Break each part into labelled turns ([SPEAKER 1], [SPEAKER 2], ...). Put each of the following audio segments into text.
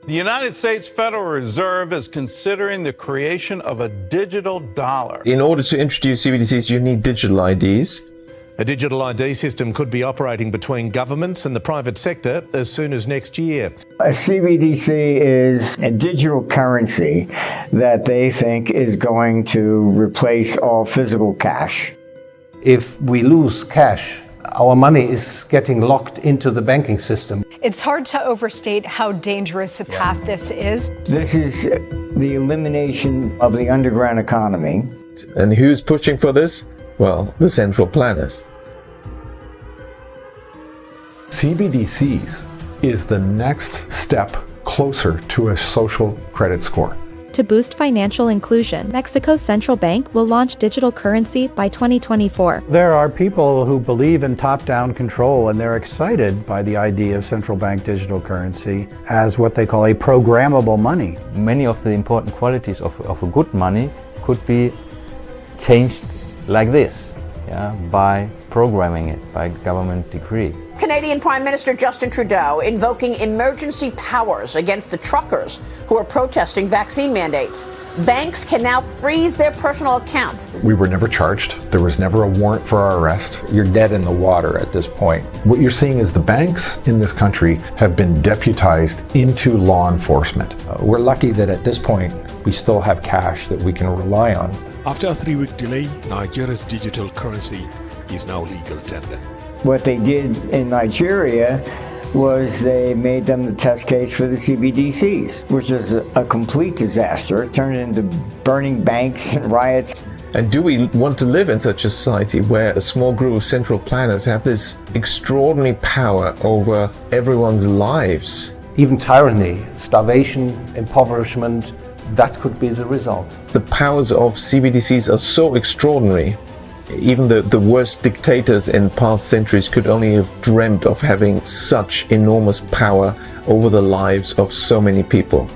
[SPEAKER 1] The United States Federal Reserve is considering the creation of a digital dollar.
[SPEAKER 2] In order to introduce CBDCs, you need digital IDs.
[SPEAKER 3] A digital ID system could be operating between governments and the private sector as soon as next year.
[SPEAKER 4] A CBDC is a digital currency that they think is going to replace all physical cash.
[SPEAKER 5] If we lose cash, our money is getting locked into the banking system.
[SPEAKER 6] It's hard to overstate how dangerous a path this is.
[SPEAKER 4] This is the elimination of the underground economy.
[SPEAKER 2] And who's pushing for this? Well, the central planners.
[SPEAKER 7] CBDCs is the next step closer to a social credit score.
[SPEAKER 8] To boost financial inclusion, Mexico's central bank will launch digital currency by 2024.
[SPEAKER 9] There are people who believe in top-down control, and they're excited by the idea of central bank digital currency as what they call a programmable money.
[SPEAKER 10] Many of the important qualities of a good money could be changed like this, by programming it, by government decree.
[SPEAKER 11] Canadian Prime Minister Justin Trudeau invoking emergency powers against the truckers who are protesting vaccine mandates. Banks can now freeze their personal accounts.
[SPEAKER 7] We were never charged. There was never a warrant for our arrest.
[SPEAKER 12] You're dead in the water at this point.
[SPEAKER 7] What you're seeing is the banks in this country have been deputized into law enforcement.
[SPEAKER 12] We're lucky that at this point we still have cash that we can rely on.
[SPEAKER 3] After a 3-week delay, Nigeria's digital currency is now legal tender.
[SPEAKER 4] What they did in Nigeria was they made them the test case for the CBDCs, which is a complete disaster. It turned into burning banks and riots.
[SPEAKER 2] And do we want to live in such a society where a small group of central planners have this extraordinary power over everyone's lives?
[SPEAKER 5] Even tyranny, starvation, impoverishment, that could be the result.
[SPEAKER 2] The powers of CBDCs are so extraordinary. Even the worst dictators in past centuries could only have dreamt of having such enormous power over the lives of so many people.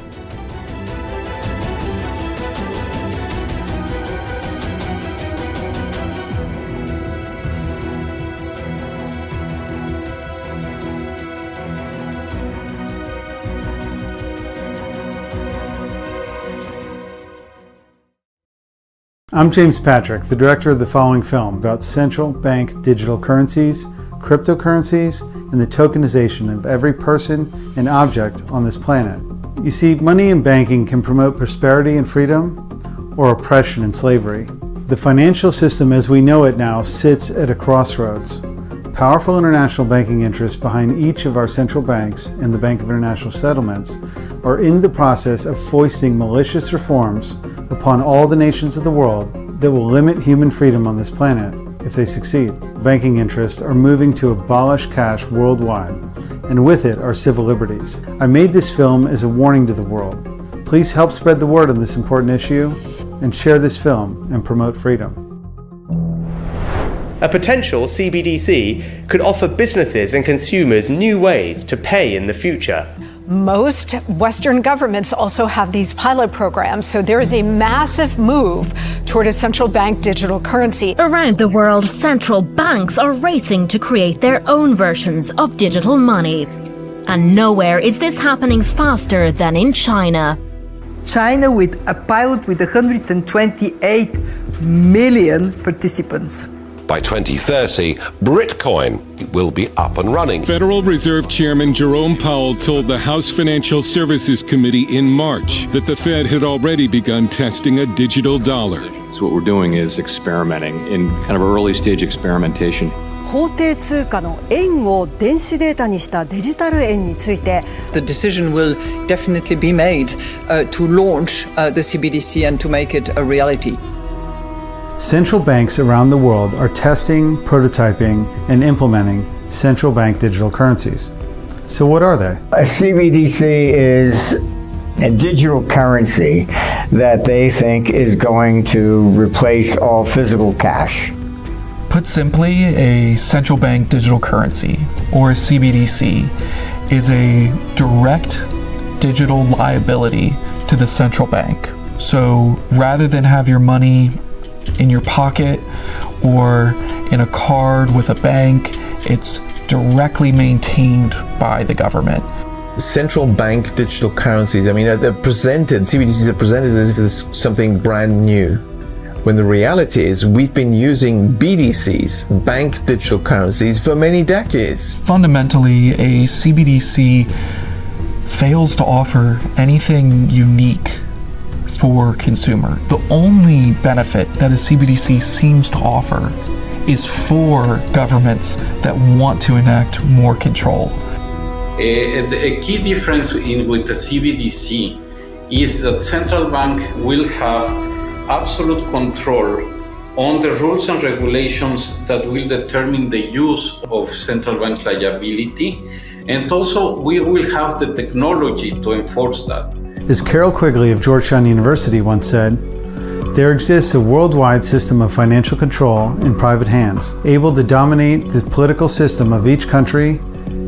[SPEAKER 13] I'm James Patrick, the director of the following film about central bank digital currencies, cryptocurrencies, and the tokenization of every person and object on this planet. You see, money and banking can promote prosperity and freedom, or oppression and slavery. The financial system as we know it now sits at a crossroads. Powerful international banking interests behind each of our central banks and the Bank of International Settlements are in the process of foisting malicious reforms upon all the nations of the world that will limit human freedom on this planet if they succeed. Banking interests are moving to abolish cash worldwide, and with it our civil liberties. I made this film as a warning to the world. Please help spread the word on this important issue and share this film and promote freedom.
[SPEAKER 14] A potential CBDC could offer businesses and consumers new ways to pay in the future.
[SPEAKER 6] Most Western governments also have these pilot programs, so there is a massive move toward a central bank digital currency.
[SPEAKER 15] Around the world, central banks are racing to create their own versions of digital money. And nowhere is this happening faster than in China.
[SPEAKER 16] China with a pilot with 128 million participants.
[SPEAKER 17] By 2030, Bitcoin will be up and running.
[SPEAKER 18] Federal Reserve Chairman Jerome Powell told the House Financial Services Committee in March that the Fed had already begun testing a digital dollar.
[SPEAKER 19] So what we're doing is experimenting in kind of early stage experimentation.
[SPEAKER 16] 法定通貨の円を電子データにしたデジタル円について
[SPEAKER 20] The decision will definitely be made to launch the CBDC and to make it a reality.
[SPEAKER 13] Central banks around the world are testing, prototyping, and implementing central bank digital currencies. So what are they?
[SPEAKER 4] A CBDC is a digital currency that they think is going to replace all physical cash. Put simply, a central bank digital currency, or a CBDC, is a direct digital liability to the central bank. So rather than have your money in your pocket or in a card with a bank, it's directly maintained by the government.
[SPEAKER 2] central bank digital currencies, I mean, CBDCs are presented as if it's something brand new, when the reality is we've been using BDCs, bank digital currencies, for many decades.
[SPEAKER 21] Fundamentally, a CBDC fails to offer anything unique for consumer. The only benefit that a CBDC seems to offer is for governments that want to enact more control.
[SPEAKER 22] A key difference with the CBDC is that central bank will have absolute control on the rules and regulations that will determine the use of central bank liability, and also we will have the technology to enforce that.
[SPEAKER 13] As Carol Quigley of Georgetown University once said, there exists a worldwide system of financial control in private hands, able to dominate the political system of each country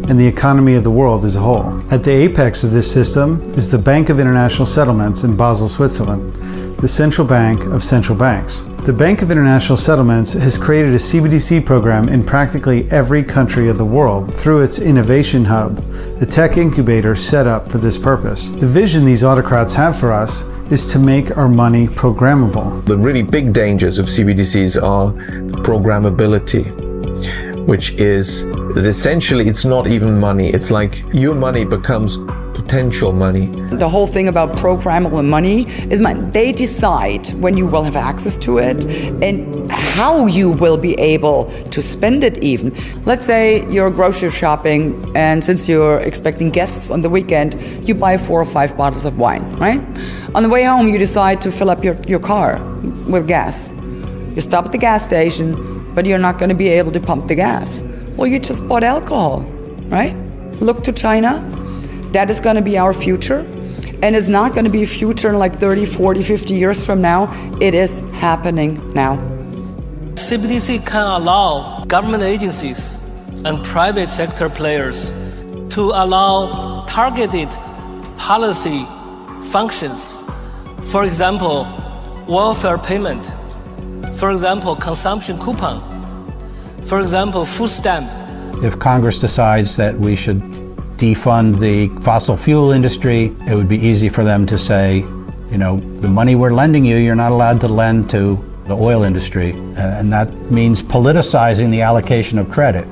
[SPEAKER 13] and the economy of the world as a whole. At the apex of this system is the Bank of International Settlements in Basel, Switzerland, the central bank of central banks. The Bank of International Settlements has created a CBDC program in practically every country of the world through its Innovation Hub, a tech incubator set up for this purpose. The vision these autocrats have for us is to make our money programmable.
[SPEAKER 2] The really big dangers of CBDCs are the programmability, which is that essentially it's not even money. It's like your money becomes potential money.
[SPEAKER 23] The whole thing about programmable money is they decide when you will have access to it and how you will be able to spend it even. Let's say you're grocery shopping, and since you're expecting guests on the weekend, you buy 4 or 5 bottles of wine, right? On the way home, you decide to fill up your car with gas. You stop at the gas station, but you're not going to be able to pump the gas. Well, you just bought alcohol, right? Look to China. That is going to be our future, and it's not going to be a future in like 30, 40, 50 years from now. It is happening now.
[SPEAKER 24] CBDC can allow government agencies and private sector players to allow targeted policy functions. For example, welfare payment. For example, consumption coupon. For example, food stamp.
[SPEAKER 9] If Congress decides that we should defund the fossil fuel industry, it would be easy for them to say, you know, the money we're lending you, you're not allowed to lend to the oil industry. And that means politicizing the allocation of credit,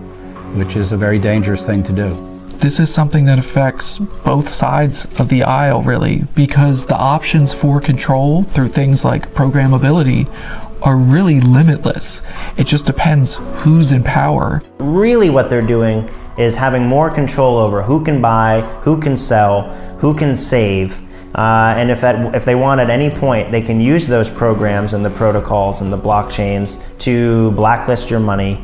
[SPEAKER 9] which is a very dangerous thing to do.
[SPEAKER 21] This is something that affects both sides of the aisle, really, because the options for control through things like programmability are really limitless. It just depends who's in power.
[SPEAKER 25] Really what they're doing is having more control over who can buy, who can sell, who can save, and if they want at any point, they can use those programs and the protocols and the blockchains to blacklist your money,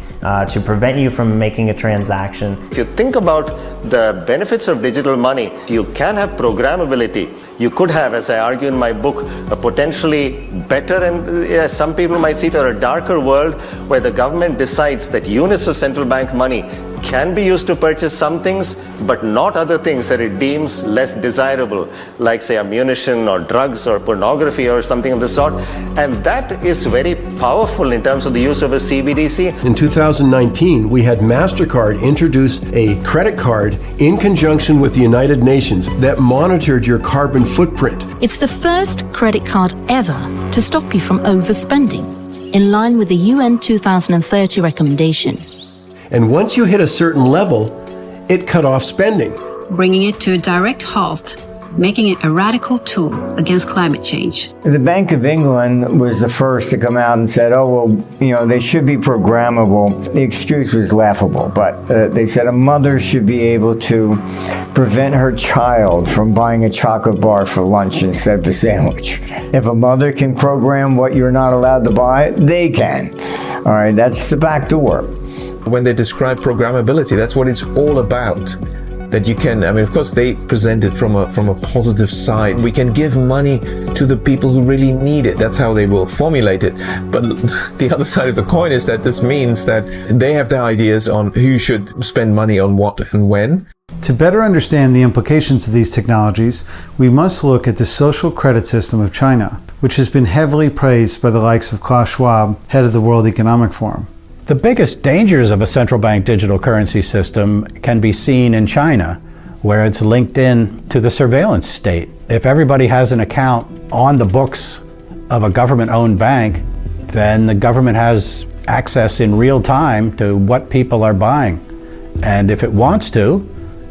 [SPEAKER 25] to prevent you from making a transaction.
[SPEAKER 26] If you think about the benefits of digital money, you can have programmability. You could have, as I argue in my book, a potentially better and some people might see it as a darker world where the government decides that units of central bank money can be used to purchase some things, but not other things that it deems less desirable, like say ammunition or drugs or pornography or something of the sort. And that is very powerful in terms of the use of a CBDC.
[SPEAKER 27] In 2019, we had MasterCard introduce a credit card in conjunction with the United Nations that monitored your carbon footprint.
[SPEAKER 28] It's the first credit card ever to stop you from overspending, in line with the UN 2030 recommendation.
[SPEAKER 27] And once you hit a certain level, it cut off spending,
[SPEAKER 29] bringing it to a direct halt, making it a radical tool against climate change.
[SPEAKER 4] The Bank of England was the first to come out and said, oh, well, you know, they should be programmable. The excuse was laughable, but they said a mother should be able to prevent her child from buying a chocolate bar for lunch instead of a sandwich. If a mother can program what you're not allowed to buy, they can. All right, that's the back door.
[SPEAKER 2] When they describe programmability, that's what it's all about. That you can, I mean, of course, they present it from a positive side. We can give money to the people who really need it. That's how they will formulate it. But the other side of the coin is that this means that they have their ideas on who should spend money on what and when.
[SPEAKER 13] To better understand the implications of these technologies, we must look at the social credit system of China, which has been heavily praised by the likes of Klaus Schwab, head of the World Economic Forum.
[SPEAKER 9] The biggest dangers of a central bank digital currency system can be seen in China, where it's linked in to the surveillance state. If everybody has an account on the books of a government-owned bank, then the government has access in real time to what people are buying. And if it wants to,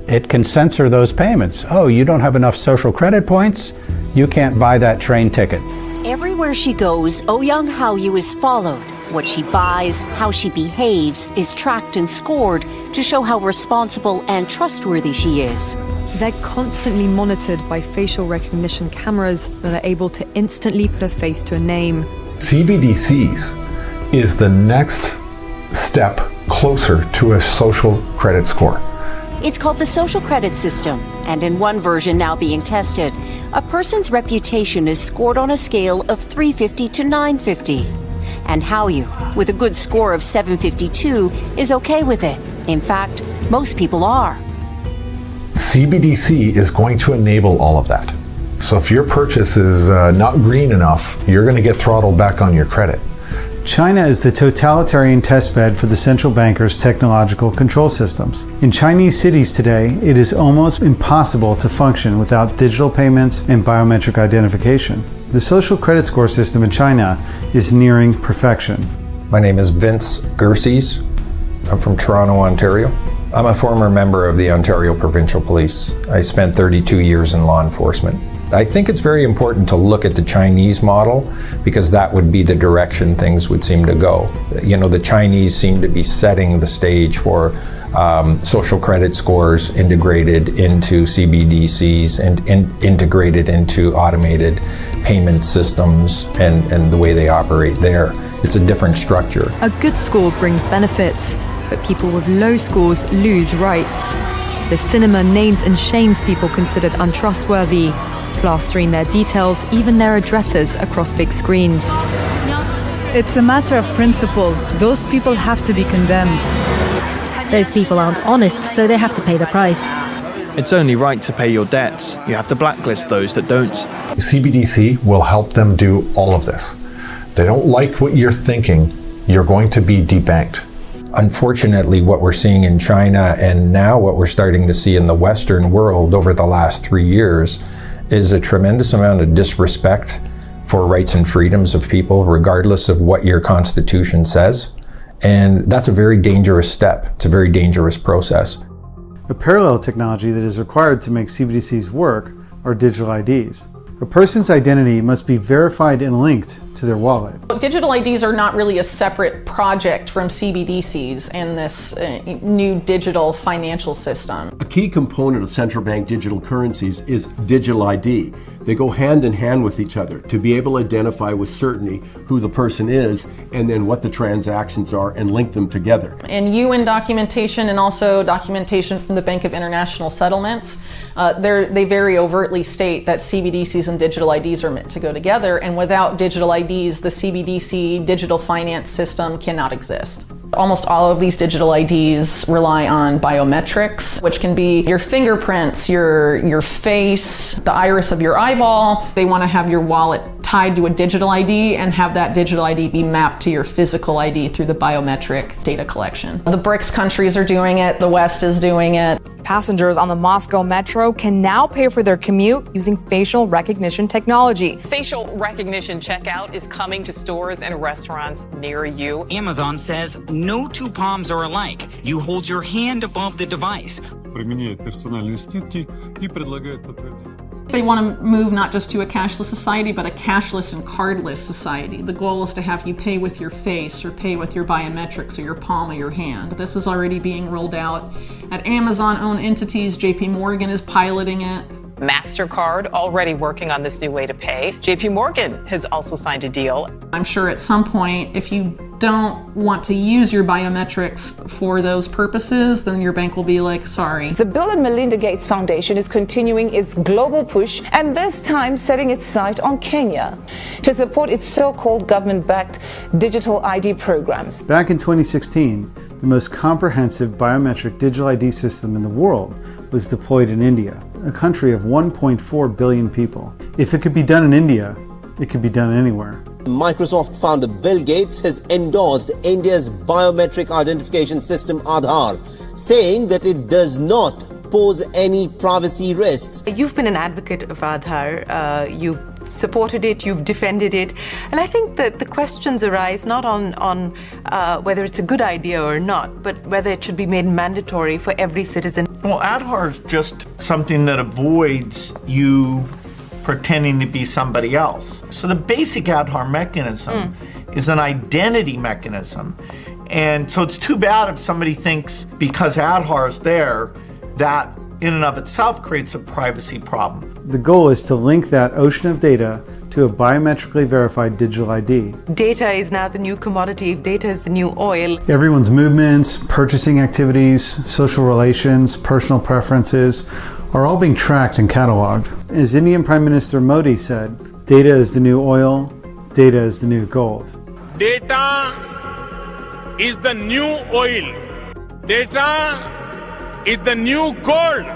[SPEAKER 9] it can censor those payments. Oh, you don't have enough social credit points? You can't buy that train ticket.
[SPEAKER 1] Everywhere she goes, Ouyang Haoyu is followed. What she buys, how she behaves, is tracked and scored to show how responsible and trustworthy she is.
[SPEAKER 3] They're constantly monitored by facial recognition cameras that are able to instantly put a face to a name.
[SPEAKER 5] CBDCs is the next step closer to a social credit score.
[SPEAKER 1] It's called the social credit system, and in one version now being tested, a person's reputation is scored on a scale of 350 to 950. And Haoyu, with a good score of 752, is okay with it. In fact, most people are.
[SPEAKER 5] CBDC is going to enable all of that. So if your purchase is not green enough, you're going to get throttled back on your credit.
[SPEAKER 13] China is the totalitarian testbed for the central bankers' technological control systems. In Chinese cities today, it is almost impossible to function without digital payments and biometric identification. The social credit score system in China is nearing perfection.
[SPEAKER 7] My name is Vince Gerses. I'm from Toronto, Ontario. I'm a former member of the Ontario Provincial Police. I spent 32 years in law enforcement. I think it's very important to look at the Chinese model because that would be the direction things would seem to go. You know, the Chinese seem to be setting the stage for social credit scores integrated into CBDCs and integrated into automated payment systems and the way they operate there. It's a different structure.
[SPEAKER 3] A good score brings benefits, but people with low scores lose rights. The cinema names and shames people considered untrustworthy, plastering their details, even their addresses, across big screens.
[SPEAKER 8] It's a matter of principle. Those people have to be condemned.
[SPEAKER 10] Those people aren't honest, so they have to pay the price.
[SPEAKER 11] It's only right to pay your debts. You have to blacklist those that don't.
[SPEAKER 5] CBDC will help them do all of this. They don't like what you're thinking, you're going to be debanked.
[SPEAKER 7] Unfortunately, what we're seeing in China and now what we're starting to see in the Western world over the last 3 years is a tremendous amount of disrespect for rights and freedoms of people, regardless of what your constitution says. And that's a very dangerous step. It's a very dangerous process.
[SPEAKER 13] A parallel technology that is required to make CBDCs work are digital IDs. A person's identity must be verified and linked to their wallet.
[SPEAKER 12] Digital IDs are not really a separate project from CBDCs and this new digital financial system.
[SPEAKER 27] A key component of central bank digital currencies is digital ID. They go hand in hand with each other to be able to identify with certainty who the person is and then what the transactions are and link them together.
[SPEAKER 12] And UN documentation and also documentation from the Bank of International Settlements, they very overtly state that CBDCs and digital IDs are meant to go together, and without digital IDs, the CBDC digital finance system cannot exist. Almost all of these digital IDs rely on biometrics, which can be your fingerprints, your face, the iris of your eyeball. They want to have your wallet tied to a digital ID and have that digital ID be mapped to your physical ID through the biometric data collection. The BRICS countries are doing it, the West is doing it.
[SPEAKER 14] Passengers on the Moscow metro can now pay for their commute using facial recognition technology.
[SPEAKER 30] Facial recognition checkout is coming to stores and restaurants near you.
[SPEAKER 31] Amazon says no two palms are alike. You hold your hand above the device.
[SPEAKER 12] They want to move not just to a cashless society, but a cashless and cardless society. The goal is to have you pay with your face or pay with your biometrics or your palm of your hand. This is already being rolled out at Amazon-owned entities. JP Morgan is piloting it.
[SPEAKER 30] MasterCard already working on this new way to pay. JP Morgan has also signed a deal.
[SPEAKER 12] I'm sure at some point, if you don't want to use your biometrics for those purposes, then your bank will be like, sorry.
[SPEAKER 32] The Bill and Melinda Gates Foundation is continuing its global push, and this time setting its sight on Kenya to support its so-called government-backed digital ID programs.
[SPEAKER 13] Back in 2016, the most comprehensive biometric digital ID system in the world was deployed in India, a country of 1.4 billion people. If it could be done in India, it could be done anywhere.
[SPEAKER 33] Microsoft founder Bill Gates has endorsed India's biometric identification system Aadhaar, saying that it does not pose any privacy risks.
[SPEAKER 6] You've been an advocate of Aadhaar. You've supported it, you've defended it. And I think that the questions arise not on whether it's a good idea or not, but whether it should be made mandatory for every citizen.
[SPEAKER 15] Well, Aadhaar is just something that avoids you pretending to be somebody else. So the basic Aadhaar mechanism is an identity mechanism. And so it's too bad if somebody thinks because Aadhaar is there, that in and of itself creates a privacy problem.
[SPEAKER 13] The goal is to link that ocean of data to a biometrically verified digital ID.
[SPEAKER 6] Data is now the new commodity. Data is the new oil.
[SPEAKER 13] Everyone's movements, purchasing activities, social relations, personal preferences are all being tracked and cataloged. As Indian Prime Minister Modi said, data is the new oil, data is the new gold.
[SPEAKER 16] Data is the new oil. Data is the new gold.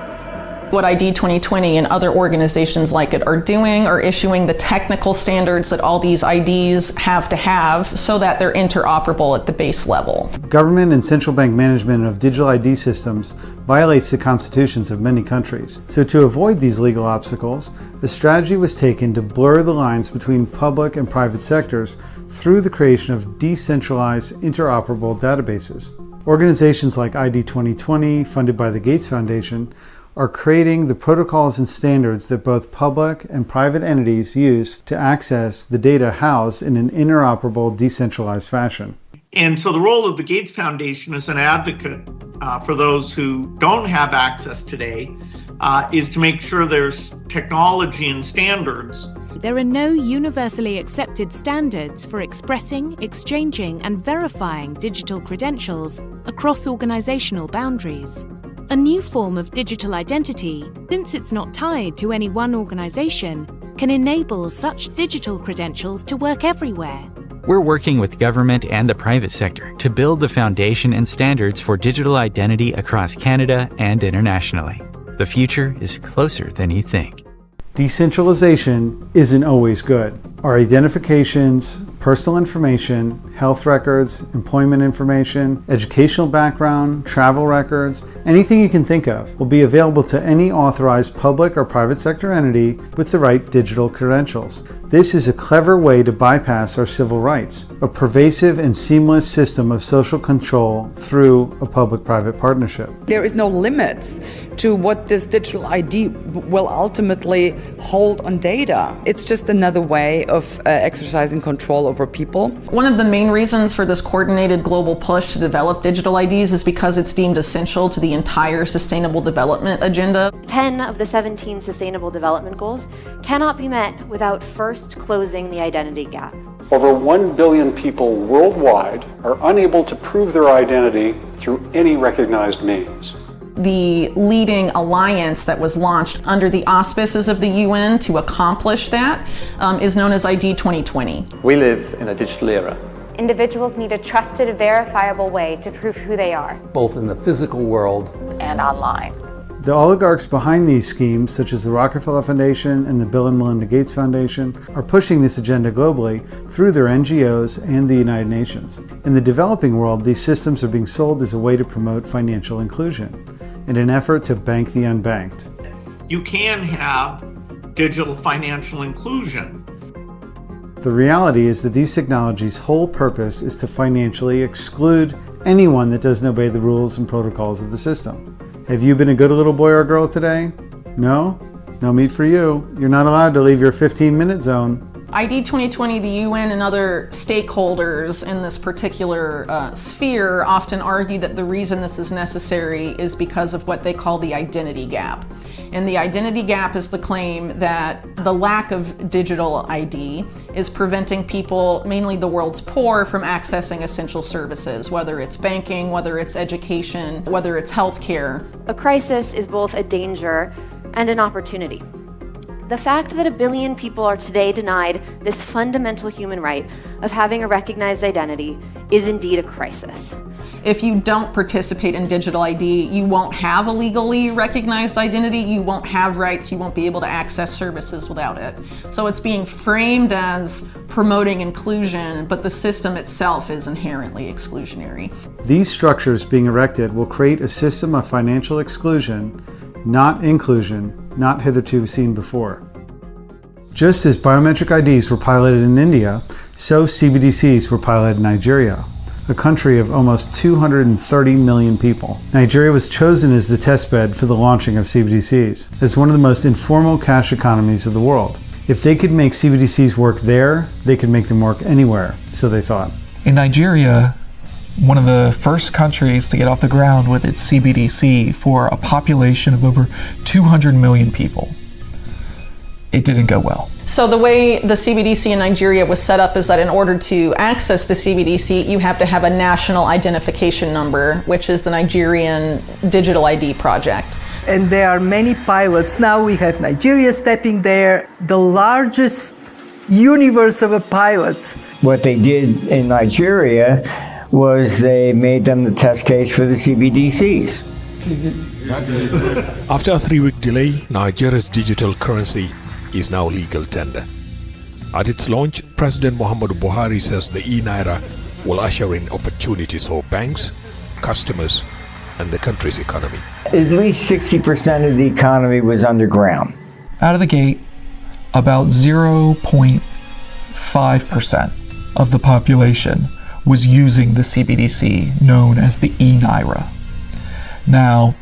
[SPEAKER 12] What ID 2020 and other organizations like it are doing are issuing the technical standards that all these IDs have to have so that they're interoperable at the base level.
[SPEAKER 13] Government and central bank management of digital ID systems violates the constitutions of many countries. So to avoid these legal obstacles, the strategy was taken to blur the lines between public and private sectors through the creation of decentralized interoperable databases. Organizations like ID 2020, funded by the Gates Foundation, are creating the protocols and standards that both public and private entities use to access the data housed in an interoperable, decentralized fashion.
[SPEAKER 15] And so the role of the Gates Foundation as an advocate for those who don't have access today is to make sure there's technology and standards.
[SPEAKER 17] There are no universally accepted standards for expressing, exchanging, and verifying digital credentials across organizational boundaries. A new form of digital identity, since it's not tied to any one organization, can enable such digital credentials to work everywhere.
[SPEAKER 18] We're working with government and the private sector to build the foundation and standards for digital identity across Canada and internationally. The future is closer than you think.
[SPEAKER 13] Decentralization isn't always good. Our identifications, personal information, health records, employment information, educational background, travel records, anything you can think of will be available to any authorized public or private sector entity with the right digital credentials. This is a clever way to bypass our civil rights, a pervasive and seamless system of social control through a public-private partnership.
[SPEAKER 19] There is no limits to what this digital ID will ultimately hold on data. It's just another way of exercising control over people.
[SPEAKER 12] One of the main reasons for this coordinated global push to develop digital IDs is because it's deemed essential to the entire Sustainable Development Agenda.
[SPEAKER 20] 10 of the 17 Sustainable Development Goals cannot be met without first closing the identity gap.
[SPEAKER 21] Over 1 billion people worldwide are unable to prove their identity through any recognized means.
[SPEAKER 12] The leading alliance that was launched under the auspices of the UN to accomplish that is known as ID 2020.
[SPEAKER 22] We live in a digital era.
[SPEAKER 23] Individuals need a trusted, verifiable way to prove who they are,
[SPEAKER 24] both in the physical world
[SPEAKER 23] and online.
[SPEAKER 13] The oligarchs behind these schemes, such as the Rockefeller Foundation and the Bill and Melinda Gates Foundation, are pushing this agenda globally through their NGOs and the United Nations. In the developing world, these systems are being sold as a way to promote financial inclusion, in an effort to bank the unbanked.
[SPEAKER 15] You can have digital financial inclusion.
[SPEAKER 13] The reality is that these technologies' whole purpose is to financially exclude anyone that doesn't obey the rules and protocols of the system. Have you been a good little boy or girl today? No? No meat for you. You're not allowed to leave your 15-minute zone.
[SPEAKER 12] ID 2020, the UN and other stakeholders in this particular sphere often argue that the reason this is necessary is because of what they call the identity gap. And the identity gap is the claim that the lack of digital ID is preventing people, mainly the world's poor, from accessing essential services, whether it's banking, whether it's education, whether it's healthcare.
[SPEAKER 20] A crisis is both a danger and an opportunity. The fact that 1 billion people are today denied this fundamental human right of having a recognized identity is indeed a crisis.
[SPEAKER 12] If you don't participate in digital ID, you won't have a legally recognized identity, you won't have rights, you won't be able to access services without it. So it's being framed as promoting inclusion, but the system itself is inherently exclusionary.
[SPEAKER 13] These structures being erected will create a system of financial exclusion not inclusion, not hitherto seen before. Just as biometric IDs were piloted in India, so CBDCs were piloted in Nigeria, a country of almost 230 million people. Nigeria was chosen as the testbed for the launching of CBDCs, as one of the most informal cash economies of the world. If they could make CBDCs work there, they could make them work anywhere, so they thought.
[SPEAKER 1] In Nigeria, one of the first countries to get off the ground with its CBDC for a population of over 200 million people, it didn't go well.
[SPEAKER 12] So the way the CBDC in Nigeria was set up is that in order to access the CBDC, you have to have a national identification number, which is the Nigerian Digital ID project.
[SPEAKER 2] And there are many pilots. Now we have Nigeria stepping there, the largest universe of a pilot.
[SPEAKER 3] What they did in Nigeria was they made them the test case for the CBDCs.
[SPEAKER 4] After a 3-week delay, Nigeria's digital currency is now legal tender. At its launch, President Muhammadu Buhari says the e-Naira will usher in opportunities for banks, customers, and the country's economy.
[SPEAKER 3] At least 60% of the economy was underground.
[SPEAKER 1] Out of the gate, about 0.5% of the population was using the CBDC, known as the e-Naira. Now,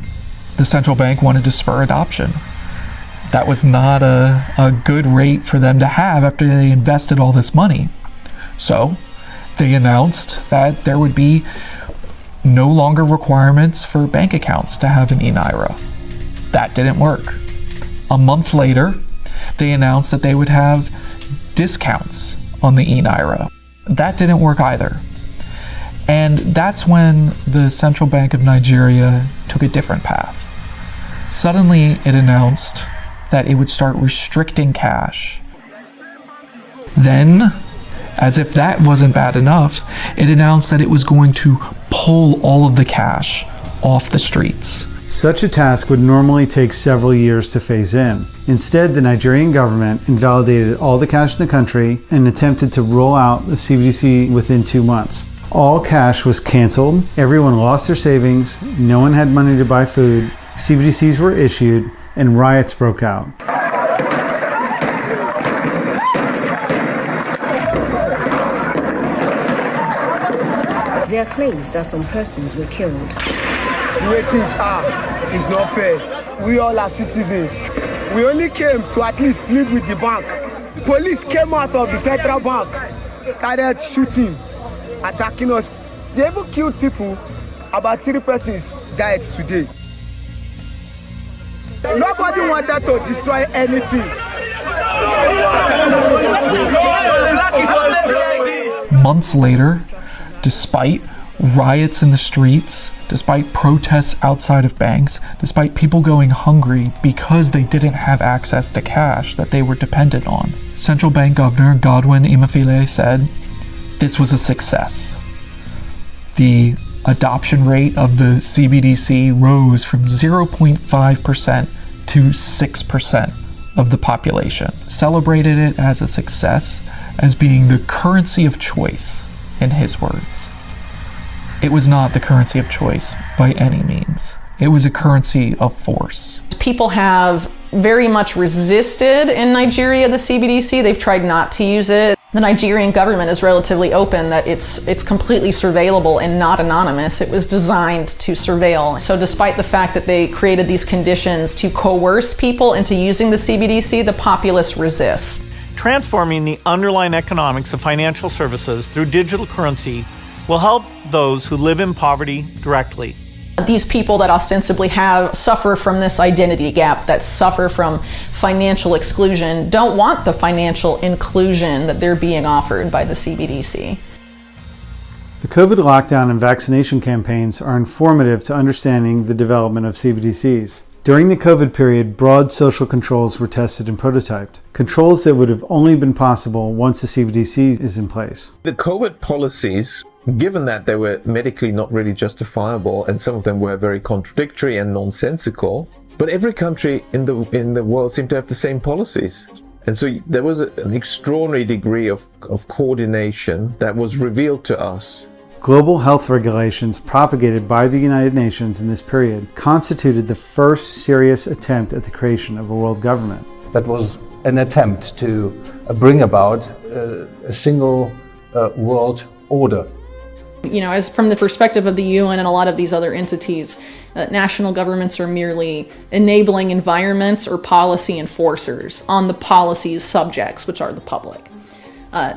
[SPEAKER 1] the central bank wanted to spur adoption. That was not a good rate for them to have after they invested all this money. So they announced that there would be no longer requirements for bank accounts to have an e-Naira. That didn't work. A month later, they announced that they would have discounts on the e-Naira. That didn't work either. And that's when the Central Bank of Nigeria took a different path. Suddenly, it announced that it would start restricting cash. Then, as if that wasn't bad enough, it announced that it was going to pull all of the cash off the streets.
[SPEAKER 13] Such a task would normally take several years to phase in. Instead, the Nigerian government invalidated all the cash in the country and attempted to roll out the CBDC within 2 months. All cash was canceled, everyone lost their savings, no one had money to buy food, CBDCs were issued, and riots broke out.
[SPEAKER 5] There are claims that some persons were killed.
[SPEAKER 8] The way things are is not fair. We all are citizens. We only came to at least plead with the bank. Police came out of the Central Bank, started shooting, attacking us. They even killed people. About 3 persons died today. Nobody wanted to destroy anything.
[SPEAKER 1] Months later, despite riots in the streets, despite protests outside of banks, despite people going hungry because they didn't have access to cash that they were dependent on, Central Bank Governor Godwin Emefiele said this was a success. The adoption rate of the CBDC rose from 0.5% to 6% of the population, celebrated it as a success, as being the currency of choice, in his words. It was not the currency of choice by any means. It was a currency of force.
[SPEAKER 12] People have very much resisted in Nigeria the CBDC. They've tried not to use it. The Nigerian government is relatively open that it's completely surveillable and not anonymous. It was designed to surveil. So despite the fact that they created these conditions to coerce people into using the CBDC, the populace resists.
[SPEAKER 15] Transforming the underlying economics of financial services through digital currency will help those who live in poverty directly.
[SPEAKER 12] These people that ostensibly suffer from this identity gap, that suffer from financial exclusion, don't want the financial inclusion that they're being offered by the CBDC.
[SPEAKER 13] The COVID lockdown and vaccination campaigns are informative to understanding the development of CBDCs. During the COVID period, broad social controls were tested and prototyped. Controls that would have only been possible once the CBDC is in place.
[SPEAKER 9] The COVID policies, given that they were medically not really justifiable and some of them were very contradictory and nonsensical, but every country in the world seemed to have the same policies. And so there was an extraordinary degree of coordination that was revealed to us.
[SPEAKER 13] Global health regulations propagated by the United Nations in this period constituted the first serious attempt at the creation of a world government.
[SPEAKER 24] That was an attempt to bring about a single world order.
[SPEAKER 12] As from the perspective of the UN and a lot of these other entities, national governments are merely enabling environments or policy enforcers on the policy's subjects, which are the public.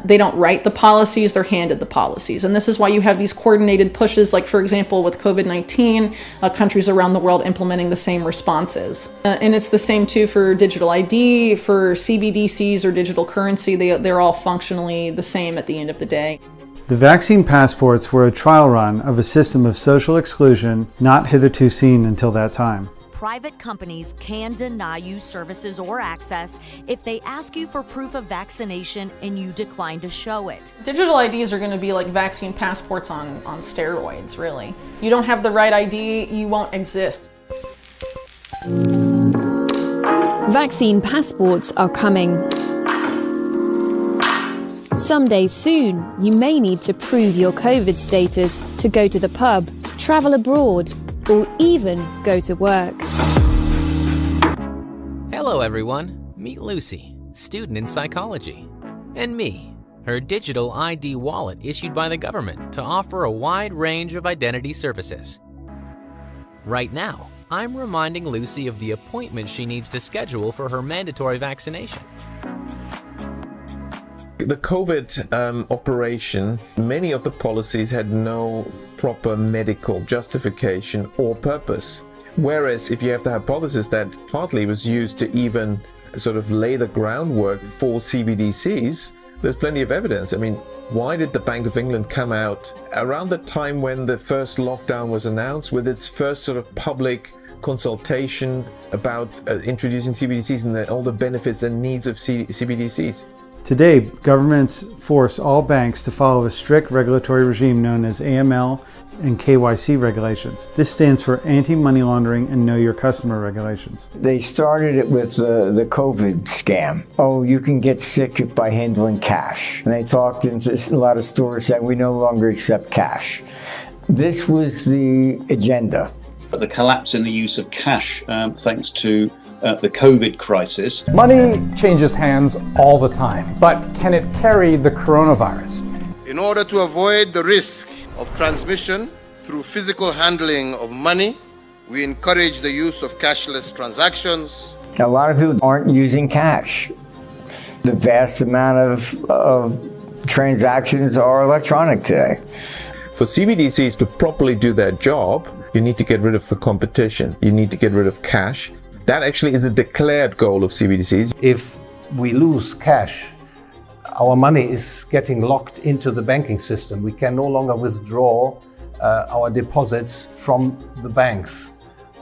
[SPEAKER 12] They don't write the policies, they're handed the policies. And this is why you have these coordinated pushes, like for example with COVID-19, countries around the world implementing the same responses. And it's the same too for digital ID, for CBDCs or digital currency, they're all functionally the same at the end of the day.
[SPEAKER 13] The vaccine passports were a trial run of a system of social exclusion not hitherto seen until that time.
[SPEAKER 7] Private companies can deny you services or access if they ask you for proof of vaccination and you decline to show it.
[SPEAKER 12] Digital IDs are going to be like vaccine passports on steroids, really. You don't have the right ID, you won't exist.
[SPEAKER 10] Vaccine passports are coming. Someday soon, you may need to prove your COVID status to go to the pub, travel abroad, or even go to work.
[SPEAKER 11] Hello everyone, meet Lucy, student in psychology, and me, her digital ID wallet issued by the government to offer a wide range of identity services. Right now, I'm reminding Lucy of the appointment she needs to schedule for her mandatory vaccination.
[SPEAKER 9] The COVID operation, many of the policies had no proper medical justification or purpose. Whereas if you have to have policies that partly was used to even sort of lay the groundwork for CBDCs, there's plenty of evidence. I mean, why did the Bank of England come out around the time when the first lockdown was announced with its first sort of public consultation about introducing CBDCs and all the benefits and needs of CBDCs?
[SPEAKER 13] Today, governments force all banks to follow a strict regulatory regime known as AML and KYC regulations. This stands for Anti-Money Laundering and Know Your Customer regulations.
[SPEAKER 3] They started it with the COVID scam. Oh, you can get sick by handling cash. And they talked in a lot of stores that we no longer accept cash. This was the agenda.
[SPEAKER 14] The collapse in the use of cash thanks to the COVID crisis.
[SPEAKER 25] Money changes hands all the time, but can it carry the coronavirus?
[SPEAKER 26] In order to avoid the risk of transmission through physical handling of money, we encourage the use of cashless transactions.
[SPEAKER 3] A lot of people aren't using cash. The vast amount of transactions are electronic today.
[SPEAKER 9] For CBDCs to properly do their job, you need to get rid of the competition. You need to get rid of cash. That actually is a declared goal of CBDCs.
[SPEAKER 24] If we lose cash, our money is getting locked into the banking system. We can no longer withdraw our deposits from the banks.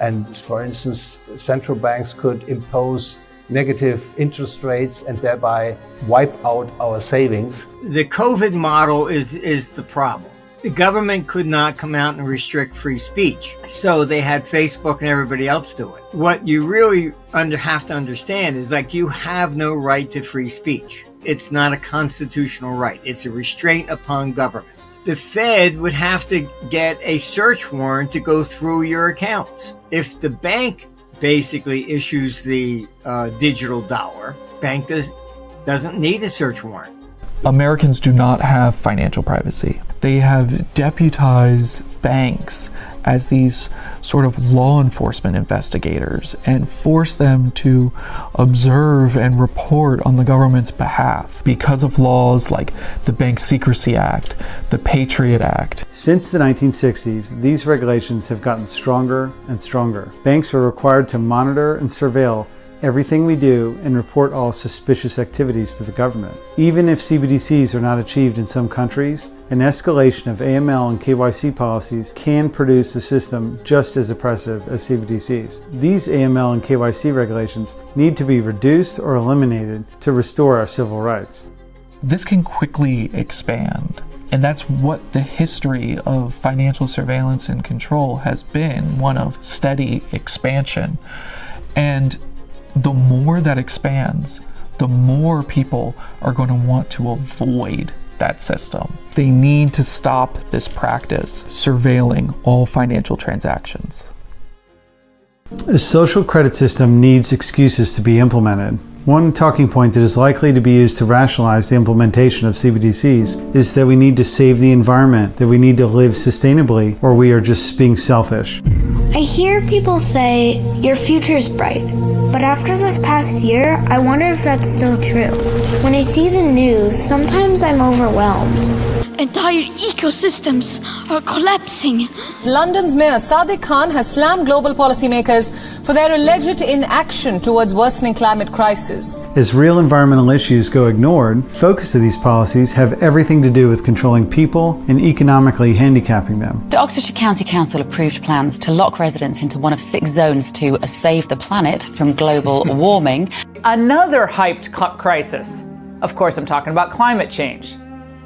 [SPEAKER 24] And for instance, central banks could impose negative interest rates and thereby wipe out our savings.
[SPEAKER 27] The COVID model is the problem. The government could not come out and restrict free speech, so they had Facebook and everybody else do it. What you really have to understand is you have no right to free speech. It's not a constitutional right. It's a restraint upon government. The Fed would have to get a search warrant to go through your accounts. If the bank basically issues the digital dollar, bank doesn't need a search warrant.
[SPEAKER 1] Americans do not have financial privacy. They have deputized banks as these sort of law enforcement investigators and force them to observe and report on the government's behalf because of laws like the Bank Secrecy Act, the Patriot Act.
[SPEAKER 13] Since the 1960s, these regulations have gotten stronger and stronger. Banks are required to monitor and surveil everything we do and report all suspicious activities to the government. Even if CBDCs are not achieved in some countries, an escalation of AML and KYC policies can produce a system just as oppressive as CBDCs. These AML and KYC regulations need to be reduced or eliminated to restore our civil rights.
[SPEAKER 1] This can quickly expand, and that's what the history of financial surveillance and control has been, one of steady expansion. And the more that expands, the more people are going to want to avoid that system. They need to stop this practice, surveilling all financial transactions.
[SPEAKER 13] A social credit system needs excuses to be implemented. One talking point that is likely to be used to rationalize the implementation of CBDCs is that we need to save the environment, that we need to live sustainably, or we are just being selfish.
[SPEAKER 6] I hear people say, your future's bright. But after this past year, I wonder if that's still true. When I see the news, sometimes I'm overwhelmed.
[SPEAKER 16] Entire ecosystems are collapsing.
[SPEAKER 17] London's Mayor Sadiq Khan has slammed global policymakers for their alleged inaction towards worsening climate crisis.
[SPEAKER 13] As real environmental issues go ignored, the focus of these policies have everything to do with controlling people and economically handicapping them.
[SPEAKER 18] The Oxfordshire County Council approved plans to lock residents into one of 6 zones to save the planet from global warming.
[SPEAKER 19] Another hyped crisis. Of course, I'm talking about climate change.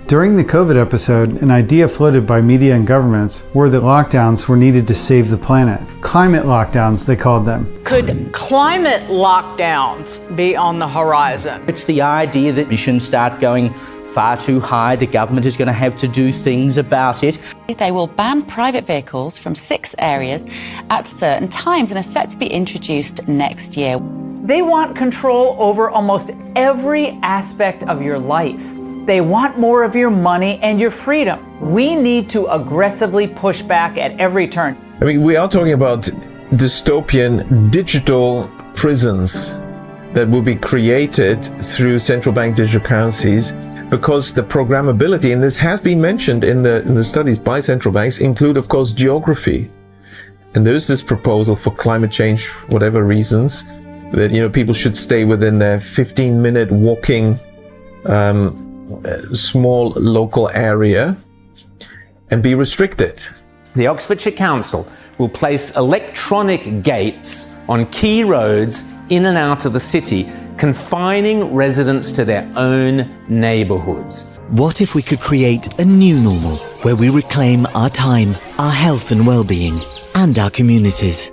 [SPEAKER 13] During the COVID episode, an idea floated by media and governments were that lockdowns were needed to save the planet. Climate lockdowns, they called them.
[SPEAKER 21] Could climate lockdowns be on the horizon?
[SPEAKER 22] It's the idea that emissions start going far too high, the government is going to have to do things about it.
[SPEAKER 18] They will ban private vehicles from 6 areas at certain times and are set to be introduced next year.
[SPEAKER 19] They want control over almost every aspect of your life. They want more of your money and your freedom. We need to aggressively push back at every turn.
[SPEAKER 9] I mean, we are talking about dystopian digital prisons that will be created through central bank digital currencies, because the programmability, and this has been mentioned in the studies by central banks, include, of course, geography. And there's this proposal for climate change, for whatever reasons, that, you know, people should stay within their 15-minute walking small local area and be restricted.
[SPEAKER 28] The Oxfordshire Council will place electronic gates on key roads in and out of the city, confining residents to their own neighbourhoods.
[SPEAKER 29] What if we could create a new normal where we reclaim our time, our health and well-being, and our communities?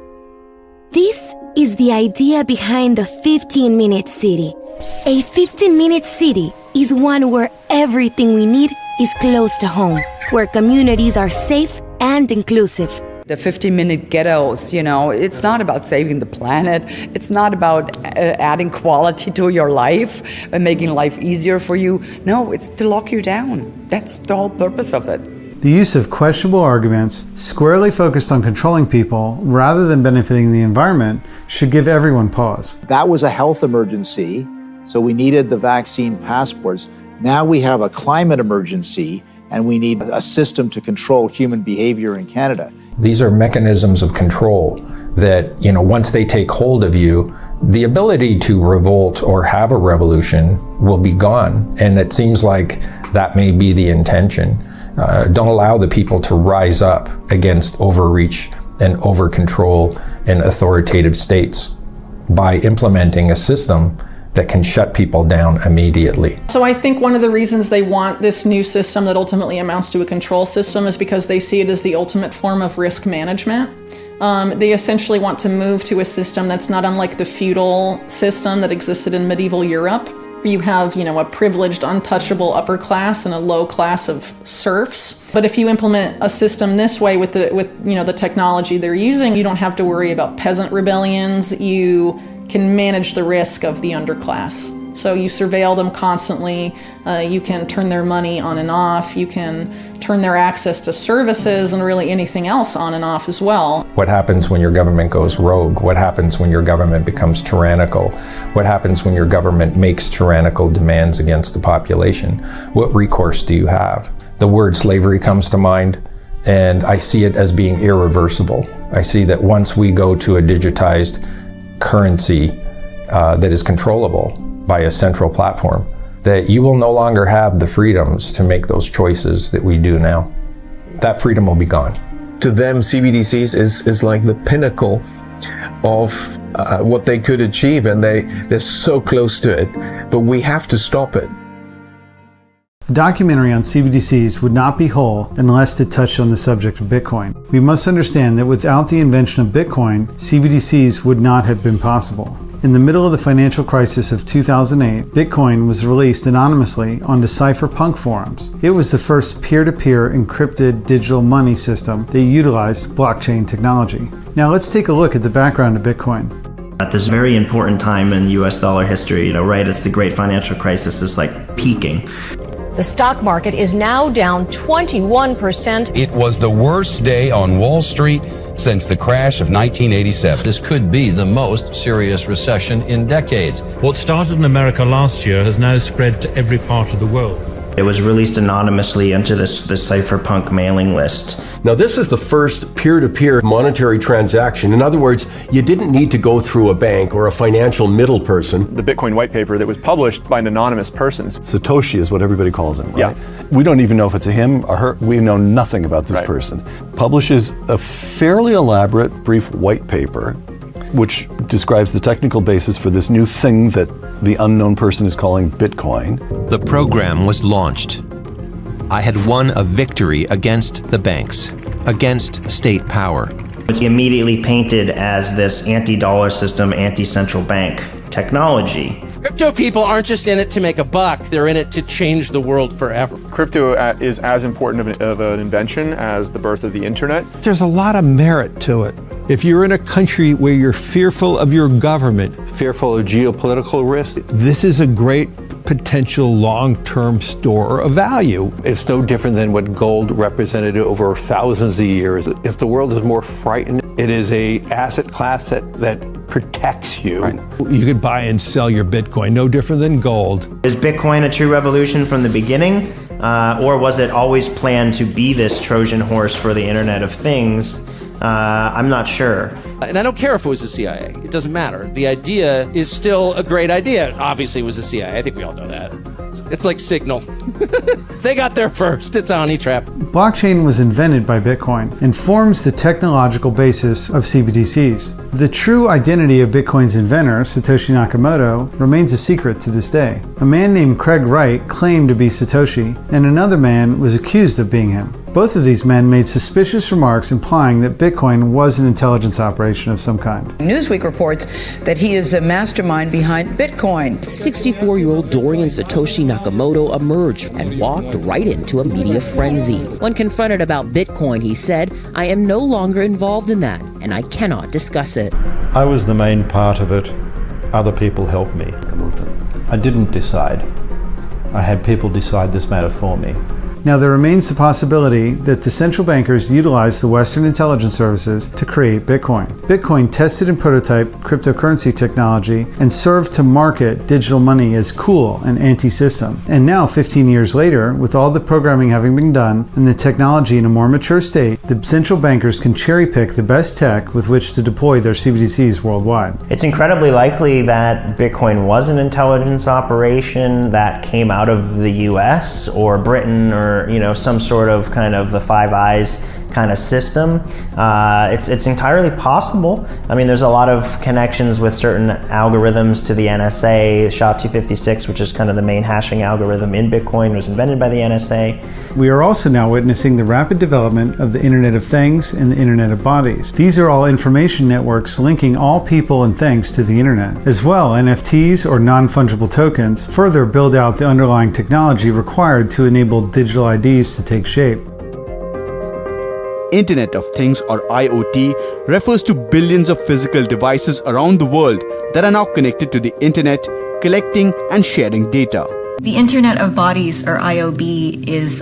[SPEAKER 6] This is the idea behind the 15-minute city. A 15-minute city is one where everything we need is close to home, where communities are safe and inclusive.
[SPEAKER 30] The 15-minute ghettos, you know, it's not about saving the planet. It's not about adding quality to your life and making life easier for you. No, it's to lock you down. That's the whole purpose of it.
[SPEAKER 13] The use of questionable arguments, squarely focused on controlling people rather than benefiting the environment, should give everyone pause.
[SPEAKER 31] That was a health emergency, so we needed the vaccine passports. Now we have a climate emergency, and we need a system to control human behavior in Canada.
[SPEAKER 32] These are mechanisms of control that, you know, once they take hold of you, the ability to revolt or have a revolution will be gone. And it seems like that may be the intention. Don't allow the people to rise up against overreach and over control and authoritative states by implementing a system that can shut people down immediately.
[SPEAKER 12] So I think one of the reasons they want this new system that ultimately amounts to a control system is because they see it as the ultimate form of risk management. They essentially want to move to a system that's not unlike the feudal system that existed in medieval Europe. You have, you know, a privileged, untouchable upper class and a low class of serfs. But if you implement a system this way with the technology they're using, you don't have to worry about peasant rebellions. You can manage the risk of the underclass. So you surveil them constantly. You can turn their money on and off. You can turn their access to services and really anything else on and off as well.
[SPEAKER 32] What happens when your government goes rogue? What happens when your government becomes tyrannical? What happens when your government makes tyrannical demands against the population? What recourse do you have? The word slavery comes to mind, and I see it as being irreversible. I see that once we go to a digitized currency that is controllable by a central platform, that you will no longer have the freedoms to make those choices that we do now. That freedom will be gone.
[SPEAKER 9] To them, CBDCs is like the pinnacle of what they could achieve, and they're so close to it, but we have to stop it.
[SPEAKER 13] A documentary on CBDCs would not be whole unless it touched on the subject of Bitcoin. We must understand that without the invention of Bitcoin, CBDCs would not have been possible. In the middle of the financial crisis of 2008, Bitcoin was released anonymously onto cypherpunk forums. It was the first peer-to-peer encrypted digital money system that utilized blockchain technology. Now let's take a look at the background of Bitcoin.
[SPEAKER 2] At this very important time in US dollar history, right, it's the great financial crisis is like peaking.
[SPEAKER 4] The stock market is now down 21%.
[SPEAKER 5] It was the worst day on Wall Street since the crash of 1987.
[SPEAKER 7] This could be the most serious recession in decades.
[SPEAKER 8] What started in America last year has now spread to every part of the world.
[SPEAKER 2] It was released anonymously into this cypherpunk mailing list.
[SPEAKER 10] Now, this is the first peer-to-peer monetary transaction. In other words, you didn't need to go through a bank or a financial middle person.
[SPEAKER 11] The Bitcoin white paper that was published by an anonymous person.
[SPEAKER 14] Satoshi is what everybody calls him, right?
[SPEAKER 11] Yeah.
[SPEAKER 14] We don't even know if it's a him or her. We know nothing about this person. Publishes a fairly elaborate, brief white paper which describes the technical basis for this new thing that the unknown person is calling Bitcoin.
[SPEAKER 15] The program was launched. I had won a victory against the banks, against state power.
[SPEAKER 2] It's immediately painted as this anti-dollar system, anti-central bank technology.
[SPEAKER 20] Crypto people aren't just in it to make a buck, they're in it to change the world forever.
[SPEAKER 11] Crypto is as important of an invention as the birth of the internet.
[SPEAKER 23] There's a lot of merit to it. If you're in a country where you're fearful of your government, fearful of geopolitical risk, this is a great potential long-term store of value. It's no different than what gold represented over thousands of years. If the world is more frightened, it is a asset class that protects you. Right. You could buy and sell your Bitcoin, no different than gold.
[SPEAKER 2] Is Bitcoin a true revolution from the beginning? Or was it always planned to be this Trojan horse for the Internet of Things? I'm not sure.
[SPEAKER 20] And I don't care if it was the CIA. It doesn't matter. The idea is still a great idea. Obviously, it was the CIA. I think we all know that. It's like Signal. They got there first. It's a honey trap.
[SPEAKER 13] Blockchain was invented by Bitcoin and forms the technological basis of CBDCs. The true identity of Bitcoin's inventor, Satoshi Nakamoto, remains a secret to this day. A man named Craig Wright claimed to be Satoshi, and another man was accused of being him. Both of these men made suspicious remarks implying that Bitcoin was an intelligence operation of some kind.
[SPEAKER 25] Newsweek reports that he is the mastermind behind Bitcoin.
[SPEAKER 33] 64-year-old Dorian Satoshi Nakamoto emerged and walked right into a media frenzy. When confronted about Bitcoin, he said, "I am no longer involved in that, and I cannot discuss it."
[SPEAKER 14] I was the main part of it. Other people helped me. I didn't decide. I had people decide this matter for me.
[SPEAKER 13] Now, there remains the possibility that the central bankers utilized the Western intelligence services to create Bitcoin. Bitcoin tested and prototyped cryptocurrency technology and served to market digital money as cool and anti-system. And now, 15 years later, with all the programming having been done and the technology in a more mature state, the central bankers can cherry-pick the best tech with which to deploy their CBDCs worldwide.
[SPEAKER 2] It's incredibly likely that Bitcoin was an intelligence operation that came out of the US or Britain or some sort of kind of the Five Eyes kind of system. It's entirely possible. I mean, there's a lot of connections with certain algorithms to the NSA. SHA-256, which is kind of the main hashing algorithm in Bitcoin, was invented by the NSA.
[SPEAKER 13] We are also now witnessing the rapid development of the Internet of Things and the Internet of Bodies. These are all information networks linking all people and things to the Internet. As well, NFTs, or non-fungible tokens, further build out the underlying technology required to enable digital IDs to take shape.
[SPEAKER 34] Internet of Things, or IoT, refers to billions of physical devices around the world that are now connected to the Internet, collecting and sharing data.
[SPEAKER 35] The Internet of Bodies, or IOB, is